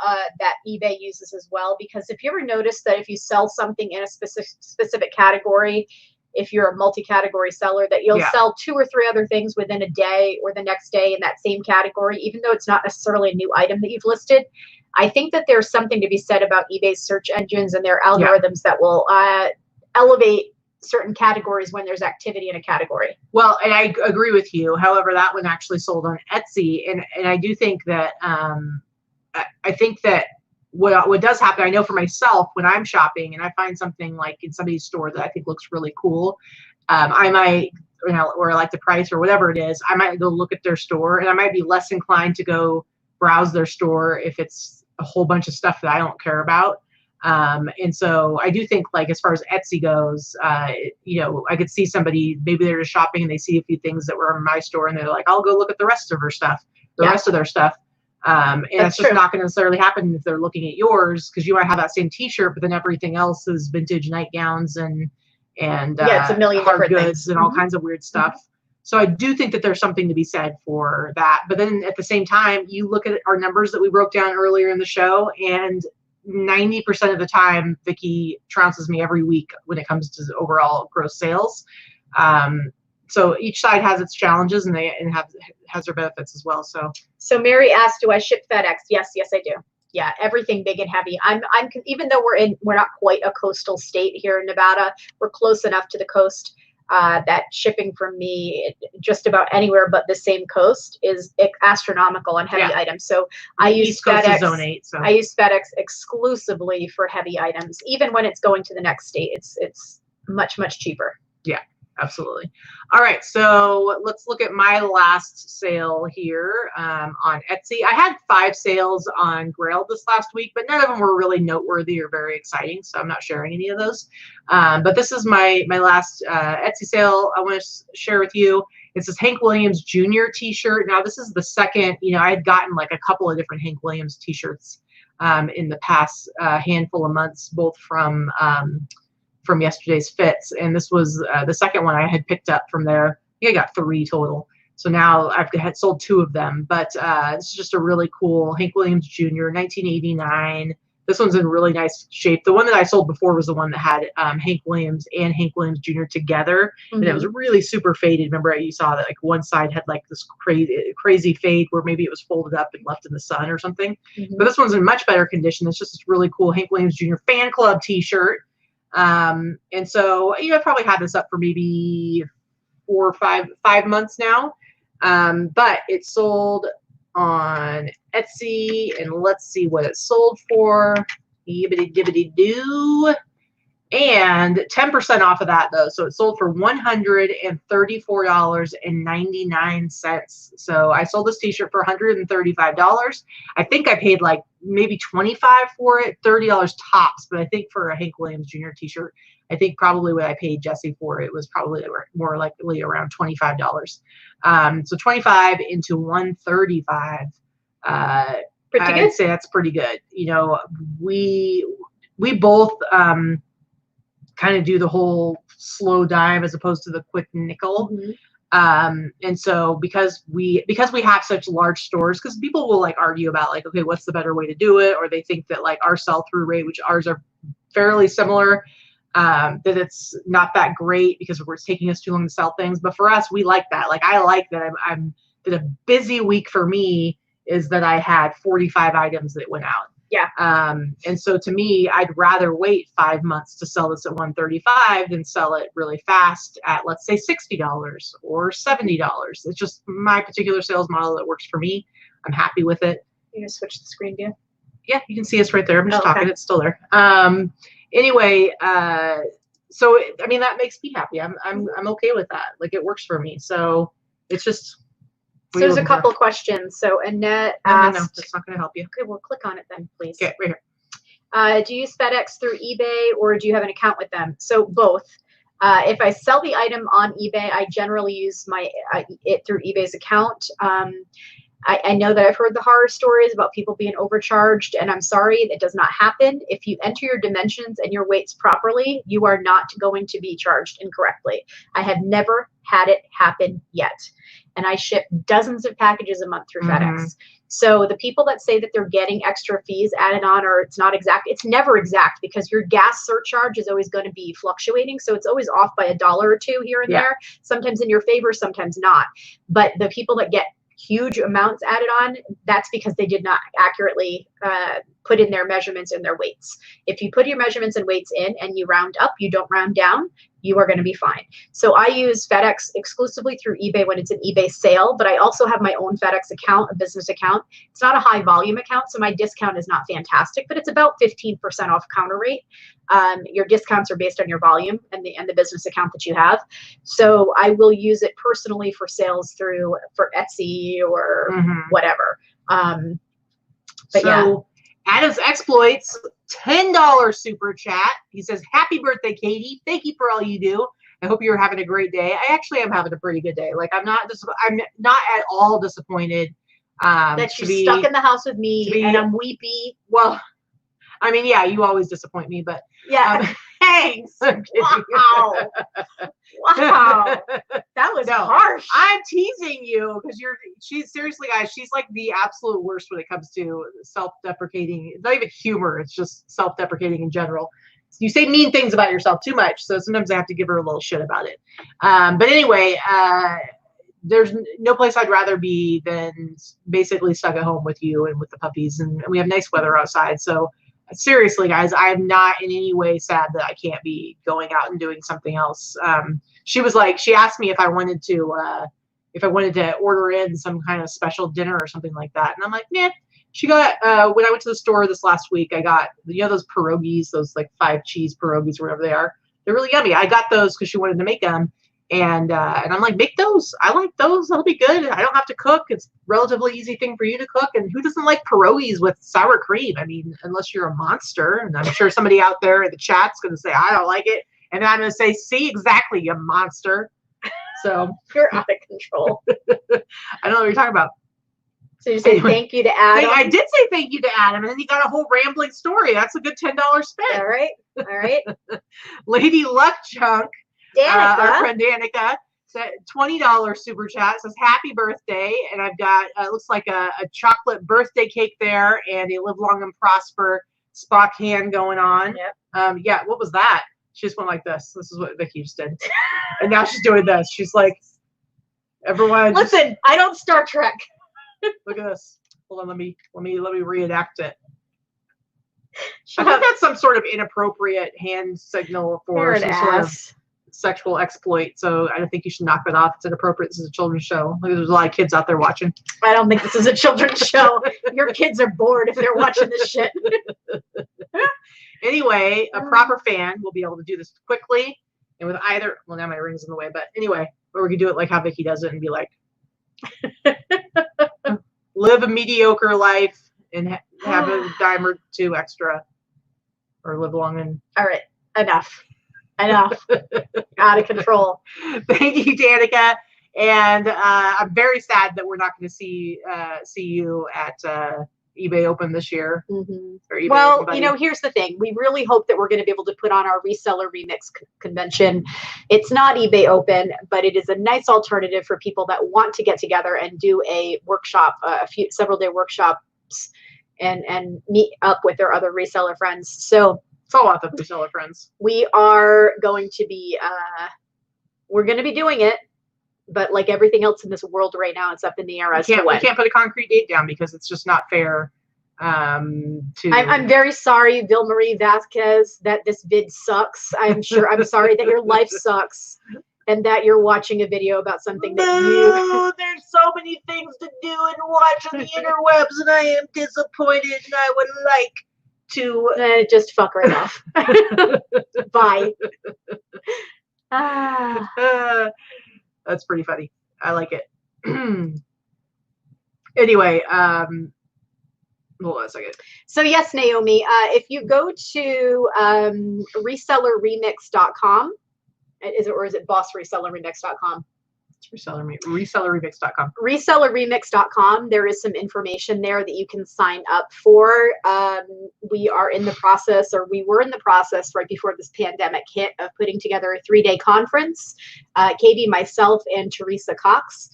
eBay uses as well. Because if you ever notice that if you sell something in a specific category, if you're a multi-category seller, that you'll sell 2 or 3 other things within a day or the next day in that same category, even though it's not necessarily a new item that you've listed. I think that there's something to be said about eBay's search engines and their algorithms that will elevate certain categories when there's activity in a category. Well, and I agree with you. However, that one actually sold on Etsy, and I do think that I think that what does happen, I know for myself when I'm shopping and I find something like in somebody's store that I think looks really cool, I might, you know, or I like the price or whatever it is, I might go look at their store, and I might be less inclined to go browse their store if it's a whole bunch of stuff that I don't care about. And so I do think, like, as far as Etsy goes, you know, I could see somebody, maybe they're just shopping and they see a few things that were in my store and they're like, I'll go look at the rest of her stuff, rest of their stuff. And that's just not going to necessarily happen if they're looking at yours, because you might have that same t-shirt, but then everything else is vintage nightgowns and it's a million hard different goods things. and all kinds of weird stuff. So I do think that there's something to be said for that. But then at the same time, you look at our numbers that we broke down earlier in the show, and 90% of the time, Vikki trounces me every week when it comes to overall gross sales. So each side has its challenges, and has their benefits as well. So Mary asked, do I ship FedEx? Yes, I do. Yeah, everything big and heavy. Even though we're not quite a coastal state here in Nevada, we're close enough to the coast that shipping from me just about anywhere but the same coast is astronomical on heavy items. So I use FedEx. Zone 8, so. I use FedEx exclusively for heavy items. Even when it's going to the next state, it's much cheaper. Yeah, absolutely. All right, so let's look at my last sale here on Etsy. I had 5 sales on Grail this last week, but none of them were really noteworthy or very exciting, so I'm not sharing any of those. But this is my last Etsy sale I want to share with you. It's this Hank Williams Jr. t-shirt. Now, this is the second, you know, I had gotten like a couple of different Hank Williams t-shirts in the past handful of months, both from yesterday's fits, and this was the second one I had picked up from there. I think I got 3 total, so now I've had sold 2 of them. But this is just a really cool Hank Williams Jr. 1989. This one's in really nice shape. The one that I sold before was the one that had Hank Williams and Hank Williams Jr. together, and it was really super faded. Remember, you saw that like one side had like this crazy fade where maybe it was folded up and left in the sun or something. But this one's in much better condition. It's just this really cool Hank Williams Jr. fan club t-shirt. And so, you know, I probably had this up for maybe 4 or 5 months now. But it sold on Etsy, and let's see what it sold for. Yibbity dibbity doo. And 10% off of that though. So it sold for $134.99. So I sold this t-shirt for $135. I think I paid like maybe $25 for it, $30 tops. But I think for a Hank Williams Jr. t-shirt, I think probably what I paid Jesse for it was probably more likely around $25. So 25 into 135. Pretty good. I'd say that's pretty good. You know, we both kind of do the whole slow dime as opposed to the quick nickel. And so because we have such large stores, because people will like argue about like, okay, what's the better way to do it? Or they think that like our sell-through rate, which ours are fairly similar, that it's not that great because it's taking us too long to sell things. But for us, we like that. Like, I like that that a busy week for me is that I had 45 items that went out. Yeah. And so to me, I'd rather wait 5 months to sell this at 135 than sell it really fast at, let's say, $60 or $70. It's just my particular sales model that works for me. I'm happy with it. You just switch the screen view. Yeah, you can see us right there. I'm just talking. Okay. It's still there. Anyway, so I mean, that makes me happy. I'm okay with that. Like, it works for me. So it's just. So there's a couple of questions. So Annette asked. No, that's not going to help you. Okay, well, click on it then, please. Okay, right here. Do you use FedEx through eBay or do you have an account with them? So both. If I sell the item on eBay, I generally use it through eBay's account. I know that I've heard the horror stories about people being overcharged, and I'm sorry, that does not happen. If you enter your dimensions and your weights properly, you are not going to be charged incorrectly. I have never had it happen yet. And I ship dozens of packages a month through FedEx. So the people that say that they're getting extra fees added on, or it's not exact, it's never exact, because your gas surcharge is always going to be fluctuating. So it's always off by $1 or $2 here and there, sometimes in your favor, sometimes not. But the people that get huge amounts added on, that's because they did not accurately put in their measurements and their weights. If you put your measurements and weights in and you round up, you don't round down, you are going to be fine. So I use FedEx exclusively through eBay when it's an eBay sale, but I also have my own FedEx account, a business account. It's not a high volume account, so my discount is not fantastic, but it's about 15% off counter rate. Your discounts are based on your volume and the business account that you have. So I will use it personally for sales for Etsy or whatever. But so, Adam's Exploits, $10 super chat. He says, "Happy birthday, Katy. Thank you for all you do. I hope you're having a great day." I actually am having a pretty good day. Like, I'm not at all disappointed that she's stuck in the house with me and I'm weepy. Well, I mean, yeah, you always disappoint me, but yeah. Thanks. Wow. Wow. That was harsh. I'm teasing you because she's seriously, guys, she's like the absolute worst when it comes to self-deprecating. It's not even humor. It's just self-deprecating in general. You say mean things about yourself too much. So sometimes I have to give her a little shit about it. But anyway, there's no place I'd rather be than basically stuck at home with you and with the puppies. And we have nice weather outside. So seriously, guys, I'm not in any way sad that I can't be going out and doing something else. She asked me if I wanted to order in some kind of special dinner or something like that. And I'm like, nah. She got, when I went to the store this last week, I got, those pierogies, those like 5 cheese pierogies, whatever they are. They're really yummy. I got those because she wanted to make them. And I'm like, make those. I like those. That'll be good. I don't have to cook. It's a relatively easy thing for you to cook. And who doesn't like pierogies with sour cream? I mean, unless you're a monster. And I'm sure somebody out there in the chat's going to say, I don't like it. And then I'm going to say, see, exactly, you monster. So you're out of control. I don't know what you're talking about. So you say thank you to Adam. I did say thank you to Adam. And then you got a whole rambling story. That's a good $10 spent. All right. All right. Lady Luck Chunk. Danica. Our friend Danica said $20 super chat, says happy birthday, and I've got looks like a chocolate birthday cake there and a live long and prosper Spock hand going on. Yep. Yeah, what was that? She just went like this. This is what Vikki just did. And now she's doing this. She's like, everyone listen, I don't Star Trek. Look at this. Hold on, let me reenact it. I think that's some sort of inappropriate hand signal for some sort of sexual exploit, so I don't think you should knock that off. It's inappropriate. This is a children's show. There's a lot of kids out there watching. I don't think this is a children's show. Your kids are bored if they're watching this shit. Anyway, a proper fan will be able to do this quickly and with either. Well, now my ring's in the way, but anyway, or we could do it like how Vikki does it and be like, live a mediocre life and have a dime or two extra, or live long and. All right, enough. I know. Out of control. Thank you, Danica. And I'm very sad that we're not going to see you at eBay Open this year. Mm-hmm. Well, you know, here's the thing. We really hope that we're going to be able to put on our reseller remix convention. It's not eBay Open, but it is a nice alternative for people that want to get together and do a workshop, several day workshops, and meet up with their other reseller friends. So it's all about the reseller friends. We are going to be, we're going to be doing it. But like everything else in this world right now, it's up in the air as to when. We can't put a concrete date down because it's just not fair. I'm very sorry, Vilmarie Vasquez, that this vid sucks. I'm sorry that your life sucks and that you're watching a video about something that there's so many things to do and watch on the interwebs, and I am disappointed, and I would like to just fuck right off. Bye. That's pretty funny. I like it. Anyway, hold on a second. So yes, Naomi, if you go to resellerremix.com, is it bossresellerremix.com? Resellerremix.com. Resellerremix.com. There is some information there that you can sign up for. We are in the process, or we were in the process right before this pandemic hit, of putting together a 3-day conference. Katy, myself, and Teresa Cox,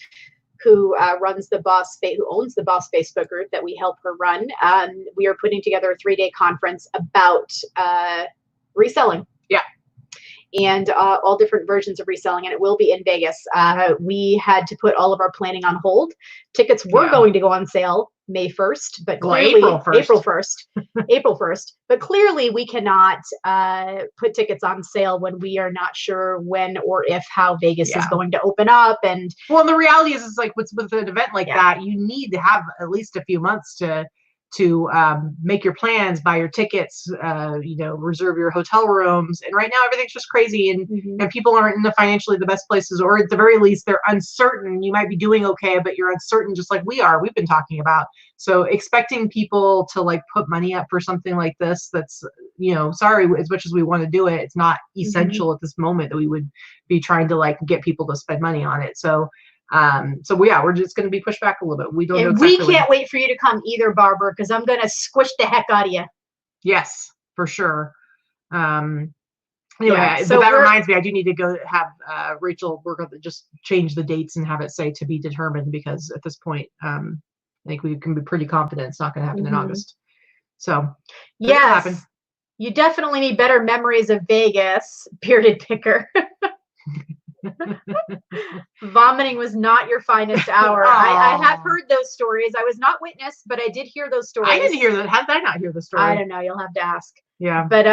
who owns the Boss Facebook group that we help her run. We are putting together a 3-day conference about reselling. Yeah. And all different versions of reselling, and it will be in Vegas. We had to put all of our planning on hold. Tickets were going to go on sale May 1st, but clearly April 1st. But clearly we cannot put tickets on sale when we are not sure when or if how Vegas is going to open up. And well, the reality is like with an event like that, you need to have at least a few months to make your plans, buy your tickets, reserve your hotel rooms. And right now everything's just crazy, and people aren't in the financially the best places, or at the very least they're uncertain. You might be doing okay, but you're uncertain, just like we've been talking about. So expecting people to like put money up for something like this, that's, sorry, as much as we want to do it, it's not essential at this moment that we would be trying to like get people to spend money on it. So we're just going to be pushed back a little bit. We don't know exactly. We can't wait for you to come either, Barbara, because I'm going to squish the heck out of you. Yes, for sure. Anyway, so that reminds me, I do need to go have Rachel work on just change the dates and have it say to be determined, because at this point, I think we can be pretty confident it's not going to happen in August. So yes, you definitely need better memories of Vegas, bearded picker. Vomiting was not your finest hour. I have heard those stories. I was not witness, but I did hear those stories. I didn't hear that. How did I not hear the story? I don't know. You'll have to ask. Yeah. But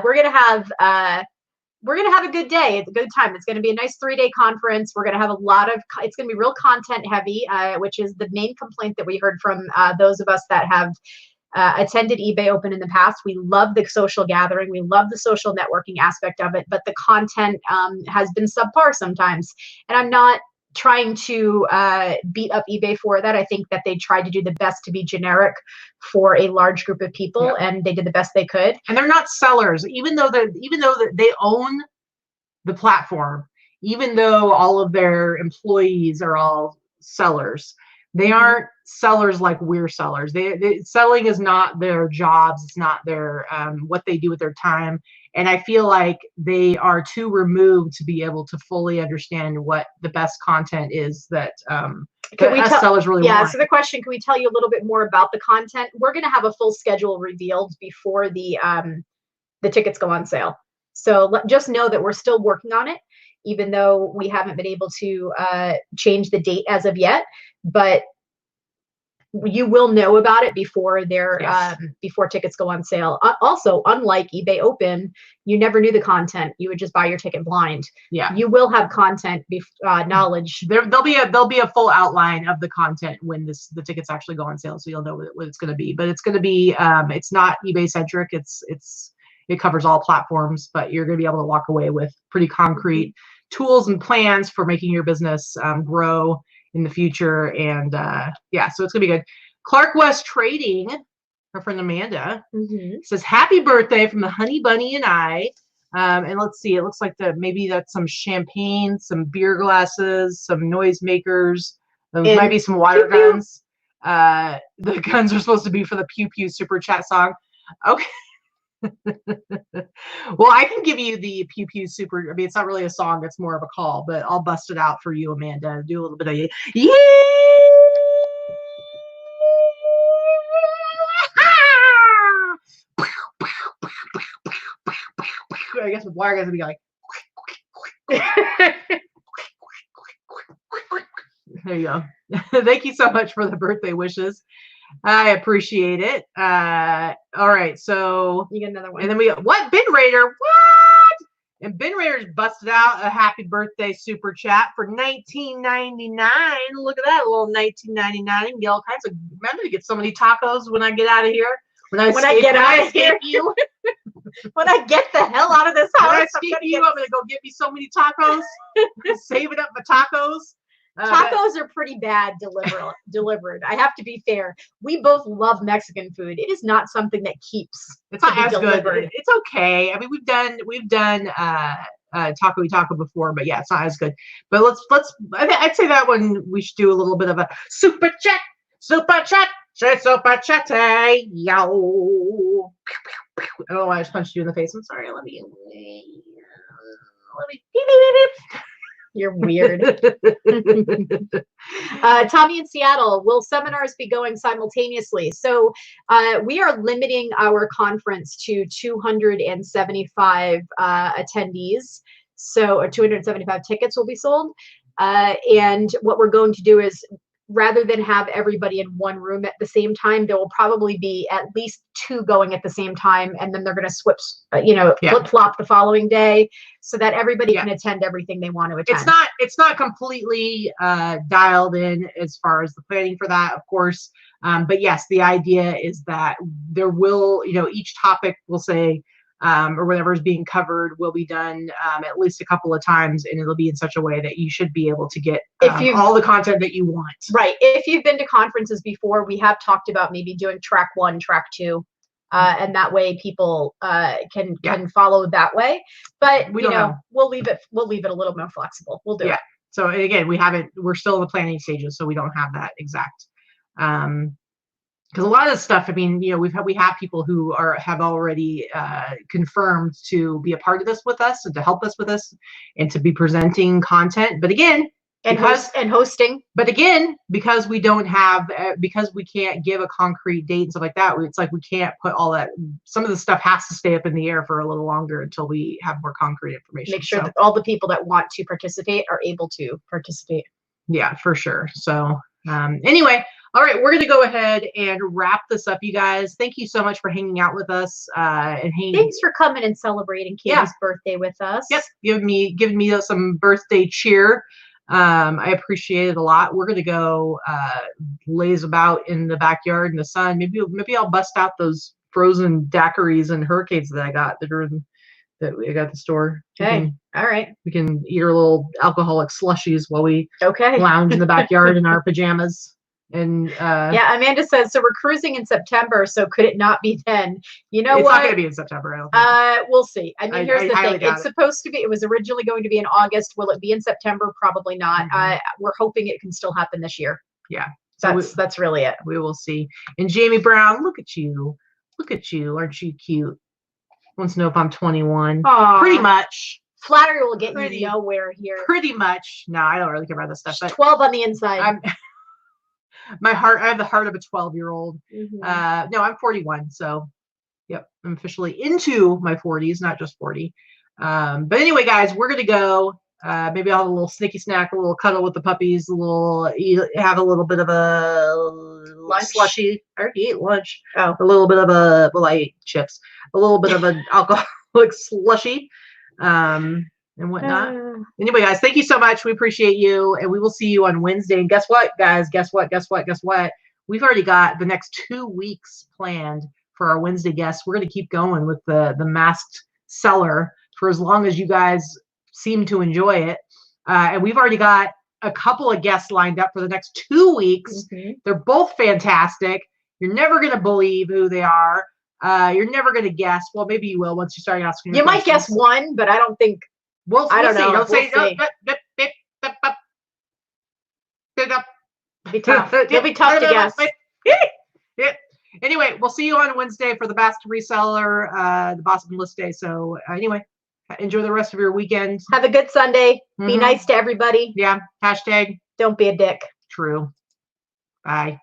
we're gonna have a good day. It's a good time. It's gonna be a nice 3-day conference. We're gonna have it's gonna be real content heavy, which is the main complaint that we heard from those of us that have attended eBay Open in the past. We love the social gathering. We love the social networking aspect of it, but the content has been subpar sometimes. And I'm not trying to beat up eBay for that. I think that they tried to do the best to be generic for a large group of people, and they did the best they could. And they're not sellers, even though they own the platform, even though all of their employees are all sellers. They aren't sellers like we're sellers. Selling is not their jobs. It's not their what they do with their time. And I feel like they are too removed to be able to fully understand what the best content is that sellers really want. Yeah, so the question, can we tell you a little bit more about the content? We're going to have a full schedule revealed before the tickets go on sale. So just know that we're still working on it, even though we haven't been able to change the date as of yet. But you will know about it before before tickets go on sale. Also, unlike eBay Open, you never knew the content. You would just buy your ticket blind. Yeah, you will have content knowledge. There'll be a full outline of the content when the tickets actually go on sale, so you'll know what it's going to be. But it's going to be it's not eBay centric. It covers all platforms, but you're going to be able to walk away with pretty concrete tools and plans for making your business grow in the future. And so it's gonna be good. Clark West Trading, our friend Amanda, says, happy birthday from the Honey Bunny and I. And let's see, it looks like maybe that's some champagne, some beer glasses, some noisemakers. Those might be some water guns. The guns are supposed to be for the Pew Pew super chat song. Okay. Well, I can give you the Pew Pew super. I mean, it's not really a song; it's more of a call. But I'll bust it out for you, Amanda. Do a little bit of yeah. I guess the wire guys would be like. There you go. Thank you so much for the birthday wishes. I appreciate it. All right, so you get another one. And then we got what? Bin Raider, what? And Bin Raider's busted out a happy birthday super chat for $19.99. Look at that, a little $19.99. Get all kinds of. Remember to get so many tacos when I get out of here. When I get out of here, you. When I get the hell out of this house, I'm gonna go get me so many tacos. Saving up my tacos. Tacos are pretty bad delivered. I have to be fair. We both love Mexican food. It is not something that keeps. It's not as good. It's okay. I mean, we've done taco before, but yeah, it's not as good. But let's. I'd say that one we should do a little bit of a super chat, super chat, yo. I don't know why I just punched you in the face. I'm sorry. Let me. You're weird. Tommy in Seattle, will seminars be going simultaneously? So we are limiting our conference to 275 attendees. So 275 tickets will be sold. And what we're going to do is, rather than have everybody in one room at the same time, there will probably be at least 2 going at the same time, and then they're going to switch, flip-flop the following day, so that everybody can attend everything they want to attend. It's not completely dialed in as far as the planning for that, of course. But yes, the idea is that there will, each topic will say, or whatever is being covered will be done at least a couple of times, and it'll be in such a way that you should be able to get all the content that you want. Right. If you've been to conferences before, we have talked about maybe doing track 1, track 2, and that way people can follow that way. But we'll leave it a little more flexible. We'll do it. So again, we're still in the planning stages, so we don't have that exact. Because a lot of the stuff, I mean, we have people who have already confirmed to be a part of this with us and to help us with this and to be presenting content. But again, hosting. But again, because we don't have, because we can't give a concrete date and stuff like that, it's like we can't put all that. Some of the stuff has to stay up in the air for a little longer until we have more concrete information. Make sure that all the people that want to participate are able to participate. Yeah, for sure. So anyway. All right, we're going to go ahead and wrap this up, you guys. Thank you so much for hanging out with us. Thanks for coming and celebrating Katy's birthday with us. Yep, giving me some birthday cheer. I appreciate it a lot. We're going to go laze about in the backyard in the sun. Maybe I'll bust out those frozen daiquiris and hurricanes that I got that we got at the store. Okay, all right. We can eat our little alcoholic slushies while we lounge in the backyard in our pajamas. And Amanda says, so we're cruising in September, so could it not be then? You know it's what? It's not going to be in September, I don't think. We'll see. I mean, here's the thing. It's supposed to be, it was originally going to be in August. Will it be in September? Probably not. We're hoping it can still happen this year. Yeah. That's really it. We will see. And Jamie Brown, look at you. Look at you. Aren't you cute? Wants to know if I'm 21. Aww. Pretty much. Flattery will get you nowhere here. Pretty much. No, I don't really care about this stuff. But 12 on the inside. I have the heart of a 12-year-old. No, I'm 41. So, yep, I'm officially into my 40s, not just 40. But anyway, guys, we're going to go. Maybe I'll have a little snicky snack, a little cuddle with the puppies, have a little bit of a lunch slushy. I already ate lunch. Oh. A little bit of I ate chips. A little bit of an alcoholic slushy. And whatnot. Anyway, guys, thank you so much. We appreciate you, and we will see you on Wednesday. And guess what, guys? Guess what? We've already got the next 2 weeks planned for our Wednesday guests. We're going to keep going with the masked seller for as long as you guys seem to enjoy it. And we've already got a couple of guests lined up for the next 2 weeks. They're both fantastic. You're never going to believe who they are. You're never going to guess. Well, maybe you will once you start asking. You might guess one, but I don't think. I don't know. Don't say. Be tough. It'll be tough to guess. Yeah. Anyway, we'll see you on Wednesday for the best reseller, the Boston list day. So anyway, enjoy the rest of your weekend. Have a good Sunday. Be nice to everybody. Yeah. Hashtag. Don't be a dick. True. Bye.